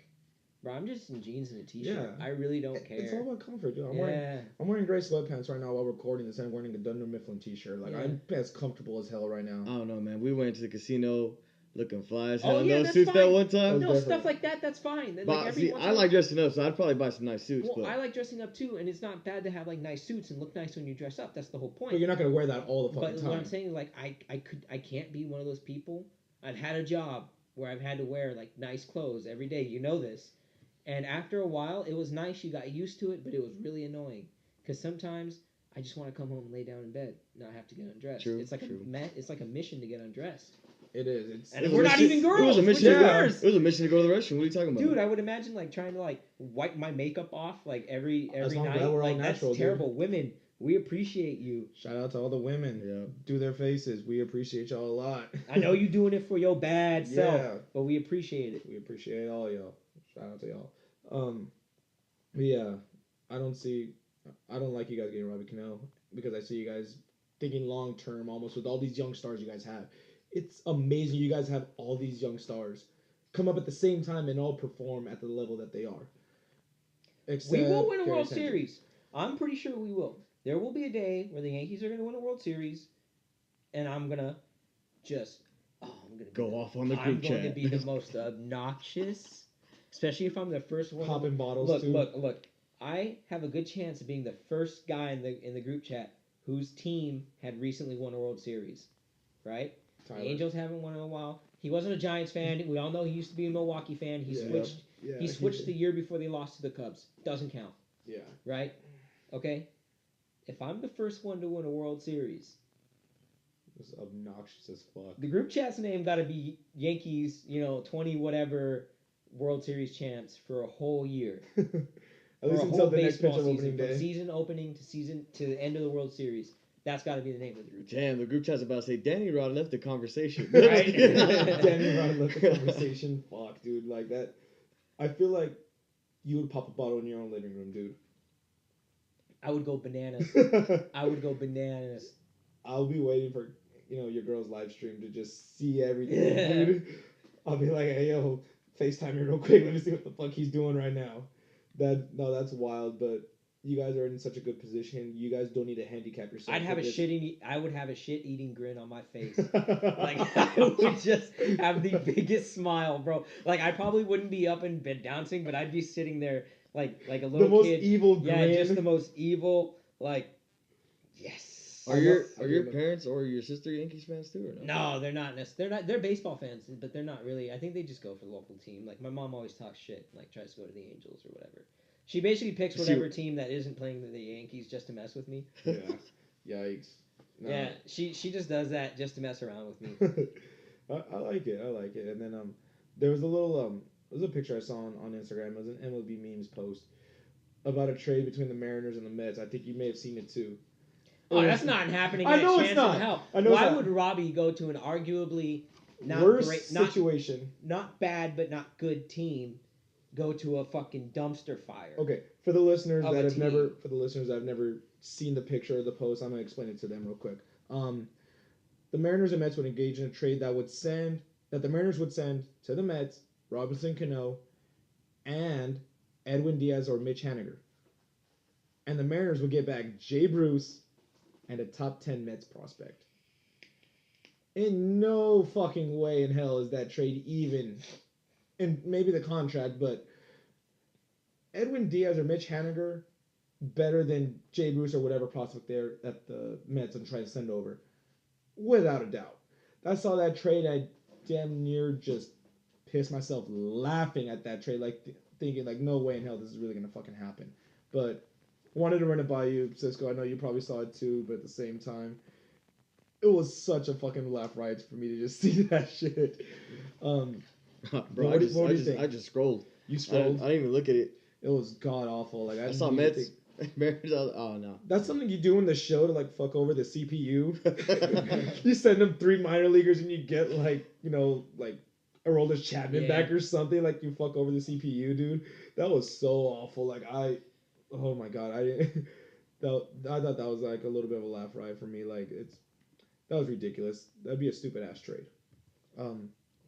bro, I'm just in jeans and a t-shirt. Yeah. I really don't care. It's all about comfort, dude. Yeah. I'm wearing gray sweatpants right now while recording this, and I'm wearing a Dunder Mifflin t-shirt. Like, Yeah. I'm as comfortable as hell right now. I don't know, man. We went to the casino looking fly as hell Oh, in yeah, those that's suits that fine. one time. No, different. stuff like that, that's fine. Like, But every see, once I in a like dressing up, so I'd probably buy some nice suits. Well, but I like dressing up too, and it's not bad to have, like, nice suits and look nice when you dress up. That's the whole point. But you're not going to wear that all the fucking But time. what I'm saying is, like, I can't be one of those people. I've had a job where I've had to wear, like, nice clothes every day. You know this. And after a while, it was nice. You got used to it, but it was really annoying. Because sometimes I just want to come home and lay down in bed, not have to get undressed. True, it's like true. it's like a mission to get undressed. It is. And It was we're a not mission- even girls. It was a mission. We're To go, girls. it was a mission to go to the restroom. What are you talking about? Dude, I would imagine, like, trying to, like, wipe my makeup off, like, every As long as night. that were all Like, natural, that's terrible. Women, we appreciate you. Shout out to all the women. Yeah. Do their faces. We appreciate y'all a lot. I know you doing it for your bad self, Yeah. but we appreciate it. We appreciate all y'all. Shout out to y'all. But yeah, I don't like you guys getting Robbie Cano because I see you guys thinking long term almost with all these young stars you guys have. It's amazing you guys have all these young stars come up at the same time and all perform at the level that they are. We will win a Gary World Sanchez. Series. I'm pretty sure we will. There will be a day where the Yankees are going to win a World Series, and I'm going to just Go off on the group I'm going to chat. be the most obnoxious, especially if I'm the first one. Popping bottles Look, too. look. I have a good chance of being the first guy in the group chat whose team had recently won a World Series, right? Tyler. The Angels haven't won in a while. He wasn't a Giants fan. We all know he used to be a Milwaukee fan. He switched. Yeah, He switched the year before they lost to the Cubs. Doesn't count, Yeah. right? Okay. If I'm the first one to win a World Series, It's obnoxious as fuck. the group chat's name got to be Yankees. 20 whatever World Series champs for a whole year. At least Or a until whole the next pitch baseball of season, opening from day. season opening to the end of the World Series. That's got to be the name of the group chat. Damn, the group chat's about to say Danny Rod left the conversation. Right? Danny Rod left the conversation. Fuck, dude, like that. I feel like you would pop a bottle in your own living room, dude. I would go bananas. I would go bananas. I'll be waiting for your girl's live stream to just see everything, Yeah. dude. I'll be like, hey yo, FaceTime me real quick. Let me see what the fuck he's doing right now. That's wild. But you guys are in such a good position. You guys don't need to handicap yourself. I would have a with shit-eating grin on my face. Like, I would just have the biggest smile, bro. Like, I probably wouldn't be up and bed dancing, but I'd be sitting there like a little the most kid. evil Yeah, grin. just the most evil. Like, yes. Are your parents or your sister Yankees fans too, or no? No, they're not. They're baseball fans, but they're not really. I think they just go for the local team. Like, my mom always talks shit, like tries to go to the Angels or whatever. She basically picks whatever team that isn't playing the Yankees just to mess with me. Yeah. Yikes. No. Yeah, she just does that just to mess around with me. I like it. And then there was a picture I saw on Instagram. It was an MLB memes post about a trade between the Mariners and the Mets. I think you may have seen it too. Oh, that's not happening. I know it's not. Hell. I know Why it's not. would Robbie go to an arguably not worst great, situation? not bad, but not good team, go to a fucking dumpster fire? Okay, for the listeners Of that a have never seen the picture or the post, I'm gonna explain it to them real quick. The Mariners and Mets would engage in a trade that the Mariners would send to the Mets Robinson Cano and Edwin Diaz or Mitch Haniger, and the Mariners would get back Jay Bruce and a top 10 Mets prospect. In no fucking way in hell is that trade even, and maybe the contract, but Edwin Diaz or Mitch Haniger better than Jay Bruce or whatever prospect there that the Mets are trying to send over. Without a doubt. I saw that trade, I damn near just pissed myself laughing at that trade, like thinking like, no way in hell this is really gonna fucking happen. But wanted to run it by you, Cisco. I know you probably saw it too, but at the same time, it was such a fucking laugh riot for me to just see that shit. Bro, what do you think? I just scrolled. You scrolled. I didn't even look at it. It was god awful. Like I saw Mets. Oh no. That's something you do in the show to like fuck over the CPU. You send them 3 minor leaguers and you get like like Aroldis Chapman back or something. Like you fuck over the CPU, dude. That was so awful. Like oh my god, I thought that was like a little bit of a laugh riot for me. Like that was ridiculous. That'd be a stupid ass trade.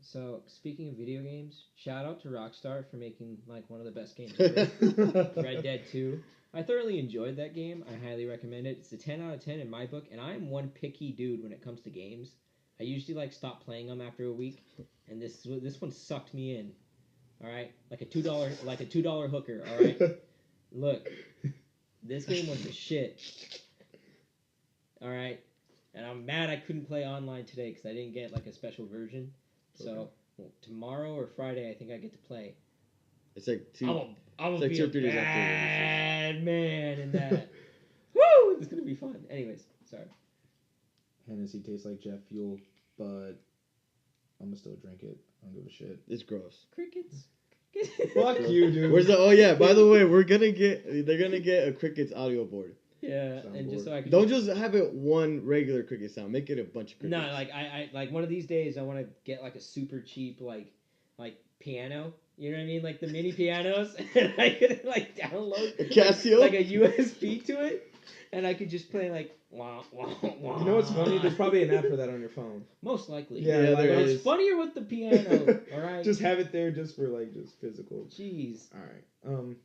So, speaking of video games, shout out to Rockstar for making like one of the best games ever. Red Dead 2. I thoroughly enjoyed that game. I highly recommend it. It's a 10 out of 10 in my book, and I'm one picky dude when it comes to games. I usually like stop playing them after a week, and this one sucked me in. All right, like a $2 hooker. All right, look, this game was the shit. All right, and I'm mad I couldn't play online today because I didn't get like a special version. So tomorrow or Friday, I think I get to play. It's like two. I'm it's gonna like be 2 a or 3 days after. bad man in that. Woo! It's gonna be fun. Anyways, sorry. Hennessy tastes like jet fuel, but I'm gonna still drink it. I don't give a shit. It's gross. Crickets. Fuck you, dude. Where's the? Oh yeah. By the way, they're gonna get a Crickets audio board. Yeah, and just so I can. Don't just have it one regular cricket sound. Make it a bunch of crickets. No, like I like one of these days I want to get like a super cheap like piano. You know what I mean? Like the mini pianos, and I could like download a Casio, like a USB to it, and I could just play like wah wah wah. You know what's funny? There's probably an app for that on your phone. Most likely. Yeah, there but is. It's funnier with the piano. All right. Just have it there, just for like just physical. Jeez. All right.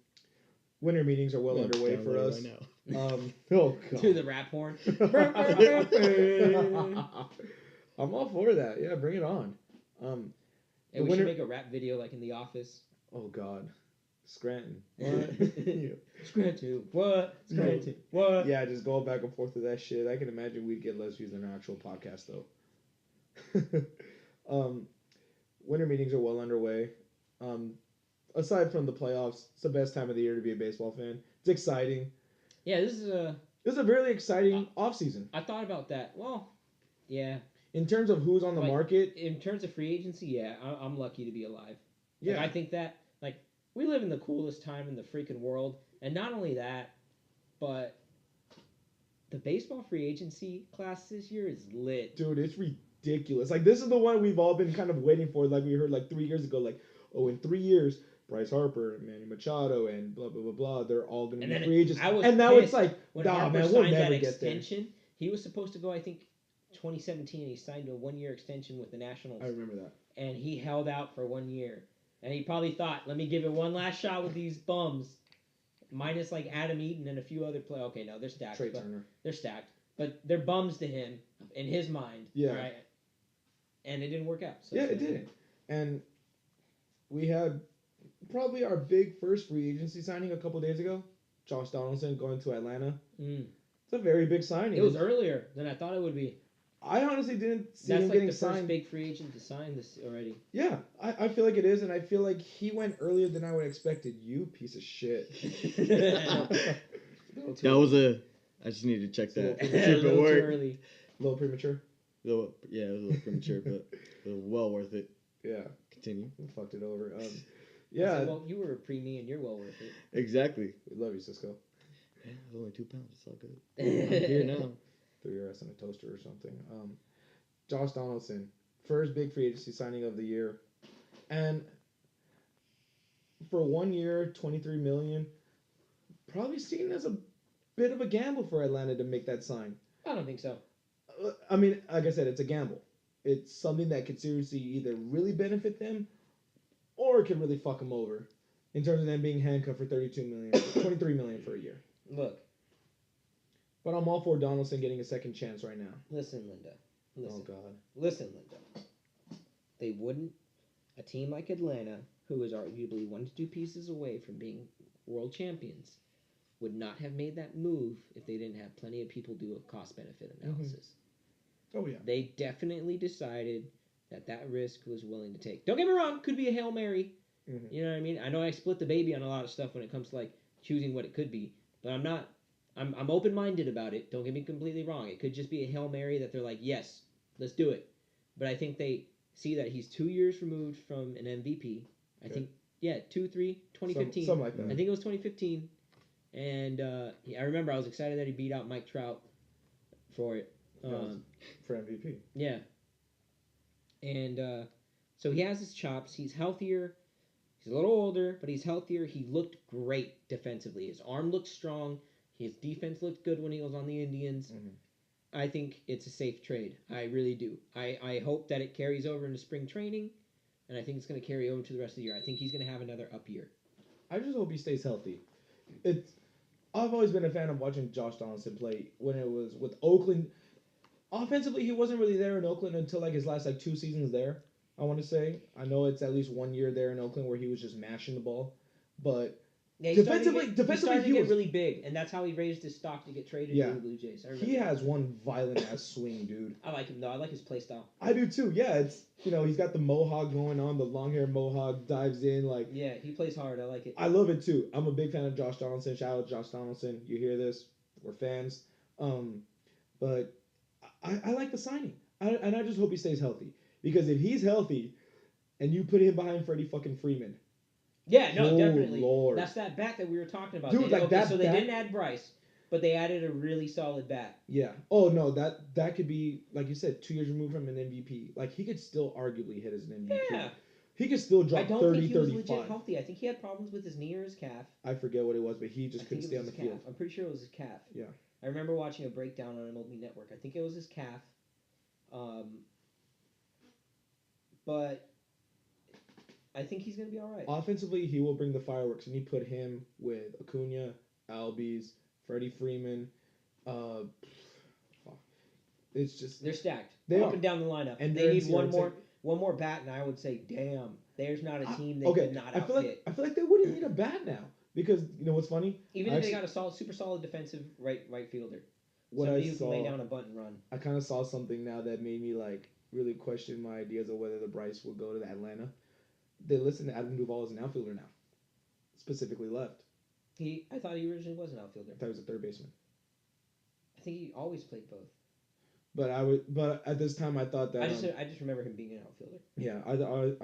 Winter meetings are well underway for us. Right now. Oh god. To the rap horn. I'm all for that. Yeah, bring it on. Hey, we should make a rap video like in The Office. Oh god. Scranton. What? Scranton. What? Scranton. What? Yeah, just go back and forth with that shit. I can imagine we'd get less views than our actual podcast though. Winter meetings are well underway. Aside from the playoffs, it's the best time of the year to be a baseball fan. It's exciting. Yeah, this is a really exciting off season. I thought about that. Well, yeah. In terms of who's on the market, in terms of free agency, yeah, I'm lucky to be alive. Yeah, I think that we live in the coolest time in the freaking world, and not only that, but the baseball free agency class this year is lit. Dude, it's ridiculous. Like this is the one we've all been kind of waiting for. Like we heard like 3 years ago. Like in 3 years, Bryce Harper, Manny Machado, and blah blah blah blah. They're all going to be free agents. And now it's like, when Harper signed that extension, he was supposed to go, I think, 2017. He signed a 1-year extension with the Nationals. I remember that. And he held out for 1 year. And he probably thought, let me give it one last shot with these bums. Minus like Adam Eaton and a few other players. Okay, no, they're stacked. Trey Turner. They're stacked. But they're bums to him, in his mind. Yeah. Right? And it didn't work out. So yeah, it didn't. And we had probably our big first free agency signing a couple days ago. Josh Donaldson going to Atlanta. It's a very big signing. It was earlier than I thought it would be. I honestly didn't see him That's getting like the signed. first big free agent to sign this already. Yeah, I feel like it is, and I feel like he went earlier than I would have expected. You piece of shit. That was I just need to check that. See if it worked. Early. A little premature. Yeah, it was a little premature, but it was well worth it. Yeah. Continue. We fucked it over. Yeah. Well, you were a pre-me and you're well worth it. Exactly. We love you, Cisco. Yeah, it was only 2 pounds. It's all good. I'm here now. Threw your ass in a toaster or something. Josh Donaldson, first big free agency signing of the year, and for 1 year, $23 million, probably seen as a bit of a gamble for Atlanta to make that sign. I don't think so. I mean, like I said, it's a gamble. It's something that could seriously either really benefit them, or it could really fuck them over, in terms of them being handcuffed for $23 million for a year. Look. But I'm all for Donaldson getting a second chance right now. Listen, Linda. Listen. Oh, God. Listen, Linda. They wouldn't. A team like Atlanta, who is arguably 1 to 2 pieces away from being world champions, would not have made that move if they didn't have plenty of people do a cost-benefit analysis. Oh, yeah. They definitely decided that risk was willing to take. Don't get me wrong, could be a Hail Mary. Mm-hmm. You know what I mean? I know I split the baby on a lot of stuff when it comes to like choosing what it could be, but I'm not. I'm open minded about it. Don't get me completely wrong. It could just be a Hail Mary that they're like, yes, let's do it. But I think they see that he's 2 years removed from an MVP. I think 2015. Something like that. I think it was 2015, and I remember I was excited that he beat out Mike Trout for it. For MVP. Yeah. And so he has his chops. He's healthier. He's a little older, but he's healthier. He looked great defensively. His arm looked strong. His defense looked good when he was on the Indians. Mm-hmm. I think it's a safe trade. I really do. I hope that it carries over into spring training, and I think it's going to carry over to the rest of the year. I think he's going to have another up year. I just hope he stays healthy. I've always been a fan of watching Josh Donaldson play when it was with Oakland. Offensively, he wasn't really there in Oakland until like his last 2 seasons there. I want to say. I know it's at least 1 year there in Oakland where he was just mashing the ball, but Yeah, defensively, he started to was get really big, and that's how he raised his stock to get traded to the Blue Jays. I remember he has one violent ass swing, dude. I like him though. I like his play style. I do too. Yeah, it's he's got the mohawk going on, the long hair mohawk dives in like. Yeah, he plays hard. I like it. I love it too. I'm a big fan of Josh Donaldson. Shout out Josh Donaldson. You hear this? We're fans. But I like the signing, and I just hope he stays healthy because if he's healthy, and you put him behind Freddie fucking Freeman. Yeah, no, definitely. Lord. That's that bat that we were talking about. Dude, so they didn't add Bryce, but they added a really solid bat. Yeah. Oh no, that could be like you said, 2 years removed from an MVP. Like he could still arguably hit as an MVP. Yeah. He could still drop 30, 35. I don't think he was legit healthy. I think he had problems with his knee or his calf. I forget what it was, but he just couldn't stay on the field. I'm pretty sure it was his calf. Yeah. I remember watching a breakdown on MLB Network. I think it was his calf. But I think he's going to be all right. Offensively, he will bring the fireworks, and you put him with Acuna, Albies, Freddie Freeman. It's just they're stacked. They up are. and down the lineup. And they need one more bat, and I would say, damn, there's not a team they could not outfit. I feel like they wouldn't need a bat now because you know what's funny? Even if they got a super solid defensive right fielder, somebody who can lay down a bunt and run. I kind of saw something now that made me like really question my ideas of whether the Bryce will go to Atlanta. They listen to Adam Duvall as an outfielder now, specifically left. I thought he originally was an outfielder. I thought he was a third baseman. I think he always played both. But at this time I thought that I just remember him being an outfielder. Yeah, I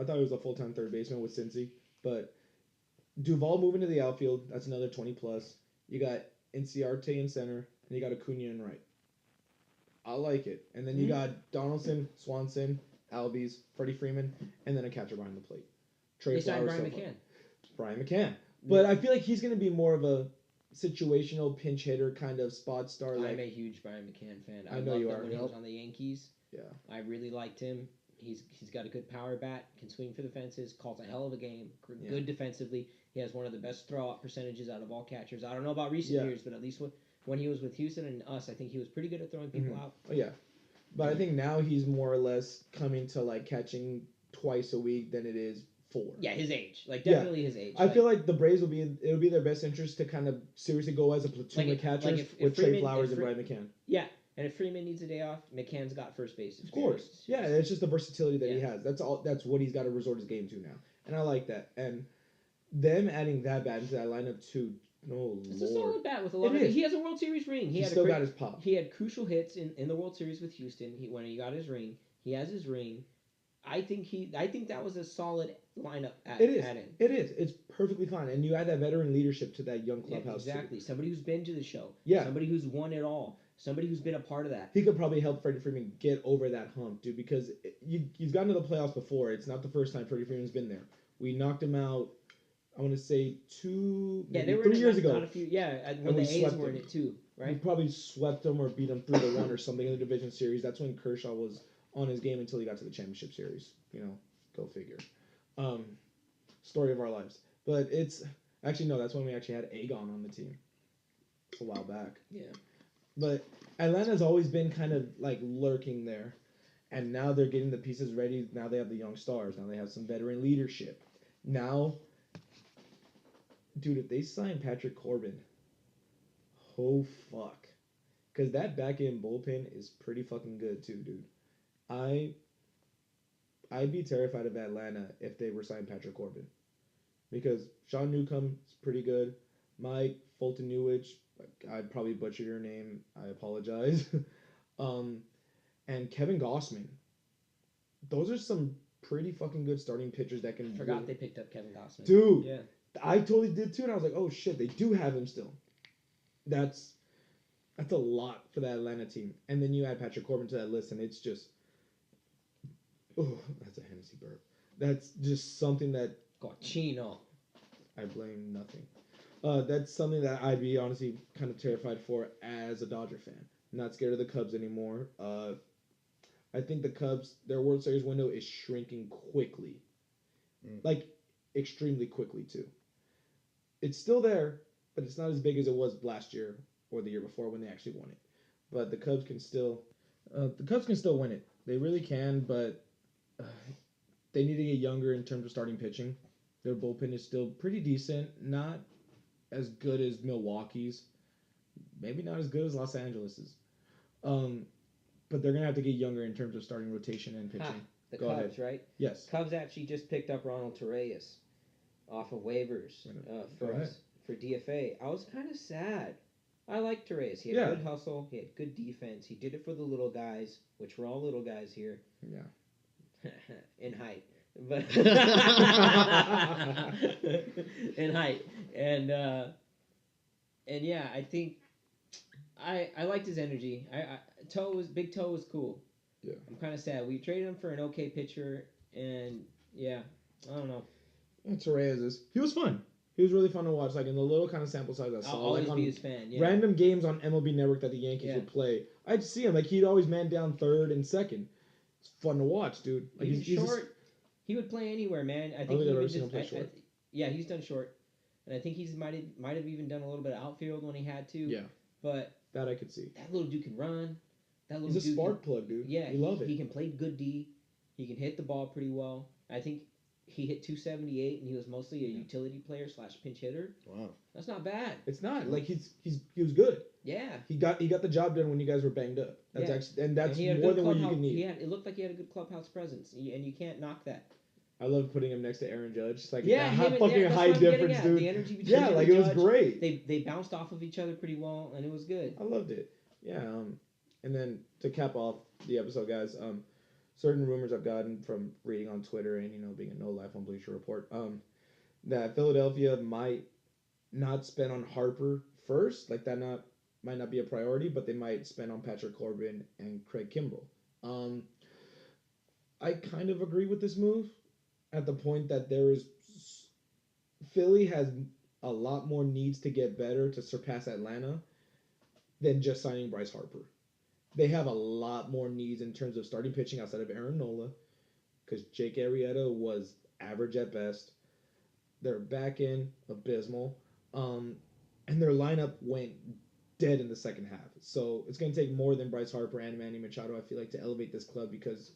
thought he was a full-time third baseman with Cincy, but Duvall moving to the outfield, that's another 20 plus. You got Inciarte in center, and you got Acuna in right. I like it. And then you got Donaldson, Swanson, Albies, Freddie Freeman, and then a catcher behind the plate. They signed Brian McCann. Brian McCann. But I feel like he's going to be more of a situational pinch hitter kind of spot star. I'm a huge Brian McCann fan. I know you are. When he was on the Yankees. Yeah. I really liked him. He's got a good power bat, can swing for the fences, calls a hell of a game, good defensively. He has one of the best throw-out percentages out of all catchers. I don't know about recent years, but at least when he was with Houston and us, I think he was pretty good at throwing people out. Oh, yeah. But I think now he's more or less coming to like catching twice a week than it is 4. Yeah, his age. Definitely his age. I feel like the Braves it'll be their best interest to kind of seriously go as a platoon of catchers with Trey Flowers and Brian McCann. Yeah. And if Freeman needs a day off, McCann's got first base. Of course. Yeah, it's just the versatility that he has. That's all. That's what he's got to resort his game to now. And I like that. And them adding that bat into that lineup too. It's a solid bat with a lot of. He has a World Series ring. He still got his pop. He had crucial hits in the World Series with Houston. When he got his ring, he has his ring. I think that was a solid lineup. It is. It's perfectly fine, and you add that veteran leadership to that young clubhouse. Yeah, exactly. Too. Somebody who's been to the show. Yeah. Somebody who's won it all. Somebody who's been a part of that. He could probably help Freddie Freeman get over that hump, dude, because you've gotten to the playoffs before. It's not the first time Freddie Freeman's been there. We knocked him out, I want to say 3 years ago. Not a few, when the A's were in it too, right? We probably swept them or beat them 3-1 or something in the division series. That's when Kershaw was on his game until he got to the championship series. Go figure. Story of our lives. But it's... Actually, no, that's when we actually had Agon on the team. A while back. Yeah. But Atlanta's always been kind of like lurking there. And now they're getting the pieces ready. Now they have the young stars. Now they have some veteran leadership. Now, dude, if they sign Patrick Corbin, oh fuck. Because that back end bullpen is pretty fucking good too, dude. I'd be terrified of Atlanta if they were signed Patrick Corbin. Because Sean Newcomb's pretty good. Mike Fulton-Newich, I'd probably butcher your name. I apologize. And Kevin Gossman. Those are some pretty fucking good starting pitchers that can... I forgot they picked up Kevin Gossman. Dude. Yeah. I totally did too, and I was like, oh shit, they do have him still. That's a lot for that Atlanta team. And then you add Patrick Corbin to that list, and it's just... Oh, that's a Hennessy burp. That's just something that... Cochino. I blame nothing. That's something that I'd be honestly kind of terrified for as a Dodger fan. Not scared of the Cubs anymore. I think the Cubs, their World Series window is shrinking quickly. Like, extremely quickly, too. It's still there, but it's not as big as it was last year or the year before when they actually won it. But the Cubs can still win it. They really can, but they need to get younger in terms of starting pitching. Their bullpen is still pretty decent, not as good as Milwaukee's, maybe not as good as Los Angeles's. But they're gonna have to get younger in terms of starting rotation and pitching. The Go Cubs, ahead. right? Yes. Cubs actually just picked up Ronald Torreyes off of waivers for DFA. I was kind of sad. I like Torreyes. He had good hustle. He had good defense. He did it for the little guys, which we're all little guys here. Yeah. In height. But in height. And yeah, I think I liked his energy. Big Toe was cool. Yeah. I'm kind of sad. We traded him for an okay pitcher, and yeah, I don't know. Torreyes he was fun. He was really fun to watch. Like in the little kind of sample size I saw. I'll always like be his fan. Yeah. Random games on MLB Network that the Yankees would play. I'd see him. Like he'd always man down third and second. It's fun to watch, dude. Like he's short. He would play anywhere, man. I think he's done short, and I think he's might have even done a little bit of outfield when he had to. Yeah. But that I could see. That little dude can run. He's a spark plug, dude. Yeah, you love it. He can play good D. He can hit the ball pretty well. I think he hit 278, and he was mostly a utility player / pinch hitter. Wow, that's not bad. It's not like he was good. Yeah, he got the job done when you guys were banged up. That's actually that's more than what you can need. It looked like he had a good clubhouse presence, and you can't knock that. I love putting him next to Aaron Judge. It's like fucking high difference, dude. The energy between like it was great. They bounced off of each other pretty well, and it was good. I loved it. Yeah. And then to cap off the episode, guys, certain rumors I've gotten from reading on Twitter and being a no life on Bleacher Report, that Philadelphia might not spend on Harper first, like that might not be a priority, but they might spend on Patrick Corbin and Craig Kimbrell. I kind of agree with this move at the point that Philly has a lot more needs to get better to surpass Atlanta than just signing Bryce Harper. They have a lot more needs in terms of starting pitching outside of Aaron Nola, because Jake Arrieta was average at best. Their back end, abysmal. And their lineup went dead in the second half. So it's going to take more than Bryce Harper and Manny Machado, I feel like, to elevate this club, because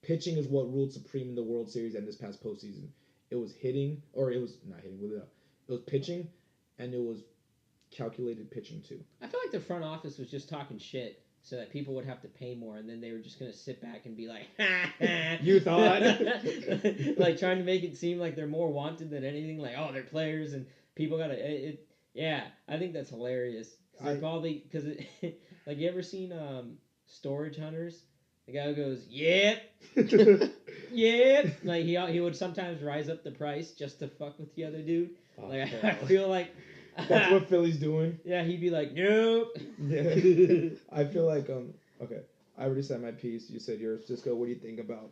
pitching is what ruled supreme in the World Series and this past postseason. It was pitching, and it was calculated pitching too. I feel like the front office was just talking shit so that people would have to pay more, and then they were just going to sit back and be like, you thought? Like trying to make it seem like they're more wanted than anything, like, oh, they're players and people got to... Yeah, I think that's hilarious. Probably, because, like, you ever seen Storage Hunters? The guy who goes, yep, yep. Like, he would sometimes rise up the price just to fuck with the other dude. Like, I feel like... That's what Philly's doing. Yeah, he'd be like, nope. Yeah. I feel like, okay, I already said my piece. You said yours. Cisco, what do you think about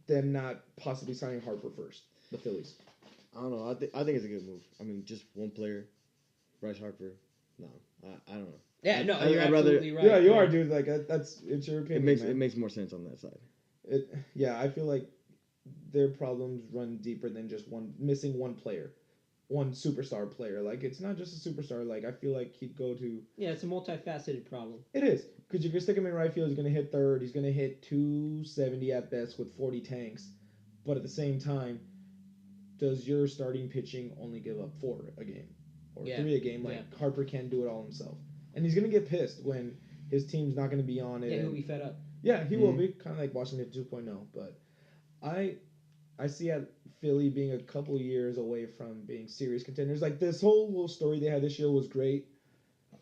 them not possibly signing Harper first, the Phillies? I don't know. I think it's a good move. I mean, just one player, Bryce Harper. No, I don't know. Yeah, you're absolutely right. Yeah, you are, dude. Like it's your opinion. It makes more sense on that side. I feel like their problems run deeper than just missing one player. One superstar player. Like, it's not just a superstar. Like, I feel like he'd go to... Yeah, it's a multifaceted problem. It is. Because you can stick him in right field, he's going to hit third, he's going to hit 270 at best with 40 tanks. But at the same time, does your starting pitching only give up 4 a game? Or 3 a game? Like, Harper can't do it all himself. And he's going to get pissed when his team's not going to be on it. Yeah, he'll be fed up. Yeah, he will be. Kind of like Washington 2.0. But I see at Philly being a couple years away from being serious contenders. Like this whole little story they had this year was great,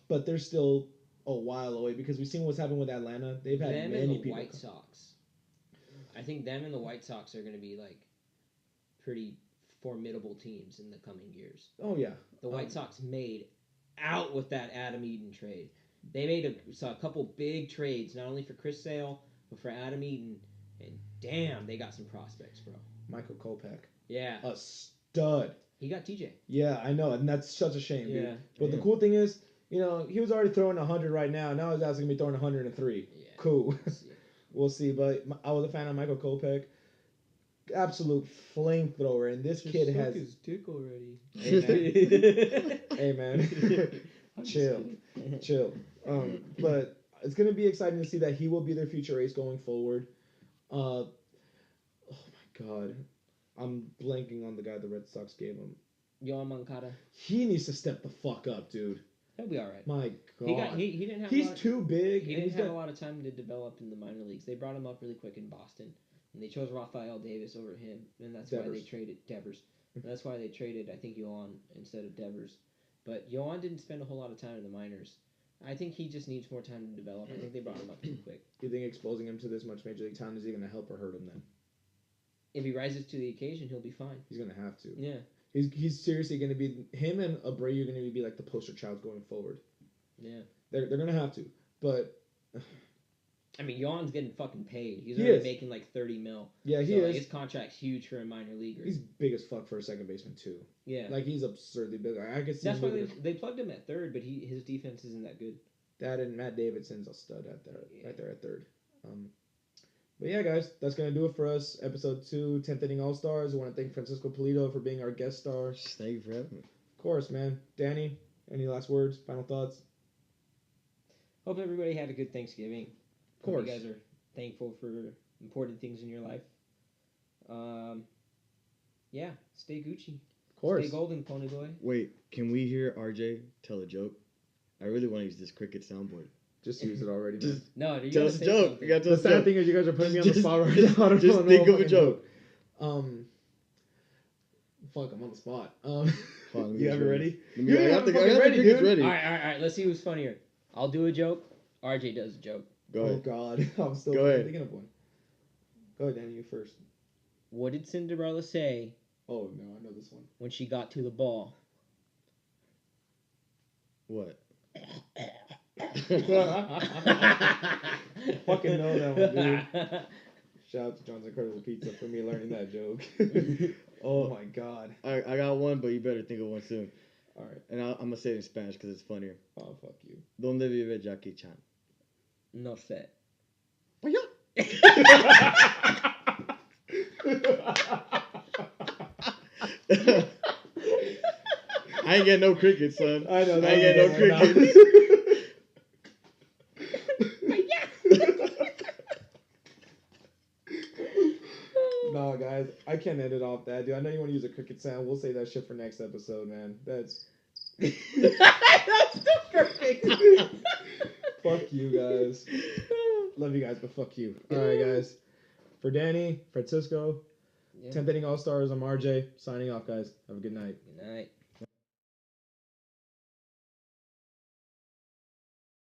but they're still a while away because we've seen what's happened with Atlanta. They've had Them many and the people. White Sox. I think them and the White Sox are going to be like pretty formidable teams in the coming years. Oh yeah, The White Sox made out with that Adam Eaton trade. They made a couple big trades, not only for Chris Sale but for Adam Eaton, and damn, they got some prospects, bro. Michael Kopech, Yeah, a stud. he got TJ. Yeah, I know, and that's such a shame, Yeah, dude. But yeah. the cool thing is, he was already throwing 100 right now. Now his ass is gonna be throwing 103. Yeah, Cool. let's see. We'll see. But I was a fan of Michael Kopech. Absolute flamethrower, and this kid has. his dick already. Hey man, chill. But it's gonna be exciting to see that he will be their future ace going forward. Oh my god, I'm blanking on the guy the Red Sox gave him. Yohan Moncada. He needs to step the fuck up, dude. He'll be all right. My god, He didn't have. he's too big. He and didn't he's have a lot of time to develop in the minor leagues. They brought him up really quick in Boston, and they chose Rafael Davis over him, and that's why they traded Devers. And that's why they traded, I think, Yohan instead of Devers. But Yohan didn't spend a whole lot of time in the minors. I think he just needs more time to develop. I think they brought him up too quick. Do you think exposing him to this much major league talent is he going to help or hurt him then? If he rises to the occasion, he'll be fine. He's going to have to. Yeah. He's seriously going to be, him and Abreu are going to be like the poster child going forward. Yeah. They're going to have to. But I mean, Yohan's getting fucking paid. He's He already is. making like $30 million. yeah, he So is. his contract's huge for a minor leaguer. He's big as fuck for a second baseman too. Yeah. Like he's absurdly big. I could see That's him why moving they plugged him at third, but his defense isn't that good. that, and Matt Davidson's a stud at there, right there at third. But yeah, guys, that's gonna do it for us. Episode 2, 10th inning All Stars. I want to thank Francisco Polito for being our guest star. Thank you for having me. Of course, man. Danny, any last words? Final thoughts? Hope everybody had a good Thanksgiving. Of course. Hope you guys are thankful for important things in your life. Yeah, stay Gucci. Of course. Stay golden, pony boy. Wait, can we hear RJ tell a joke? I really want to use this cricket soundboard. Just use it already, man. Just No, you tell gotta us a say joke. something. You gotta tell The us a sad joke. thing is you guys are putting me on the Just- spot right now. I don't just know think a of a fucking joke. Fuck, I'm on the spot. Hold on, let me You get have it ready? Let me- You I have have it the fucking ready, crickets dude. ready. All right. Let's see who's funnier. I'll do a joke. RJ does a joke. Go Oh ahead. God, I'm still Go ahead. thinking of one. Go ahead, Danny. You first. What did Cinderella say Oh no, I know this one. when she got to the ball? What? Fucking know that one, dude. Shout out to John's Incredible Pizza for me learning that joke. Oh my God. I got one, but you better think of one soon. All right. And I'm gonna say it in Spanish because it's funnier. Oh fuck you. ¿Dónde vive Jackie Chan? No sé. I ain't getting no crickets, son. I know. I ain't getting no crickets. No, guys, I can't edit off that, dude. I know you want to use a cricket sound. We'll say that shit for next episode, man. That's That's still perfect. fuck you guys. Love you guys, but fuck you. All right, guys. For Danny, Francisco, Yeah. 10th inning All Stars. I'm RJ. Signing off, guys. Have a good night. Good night.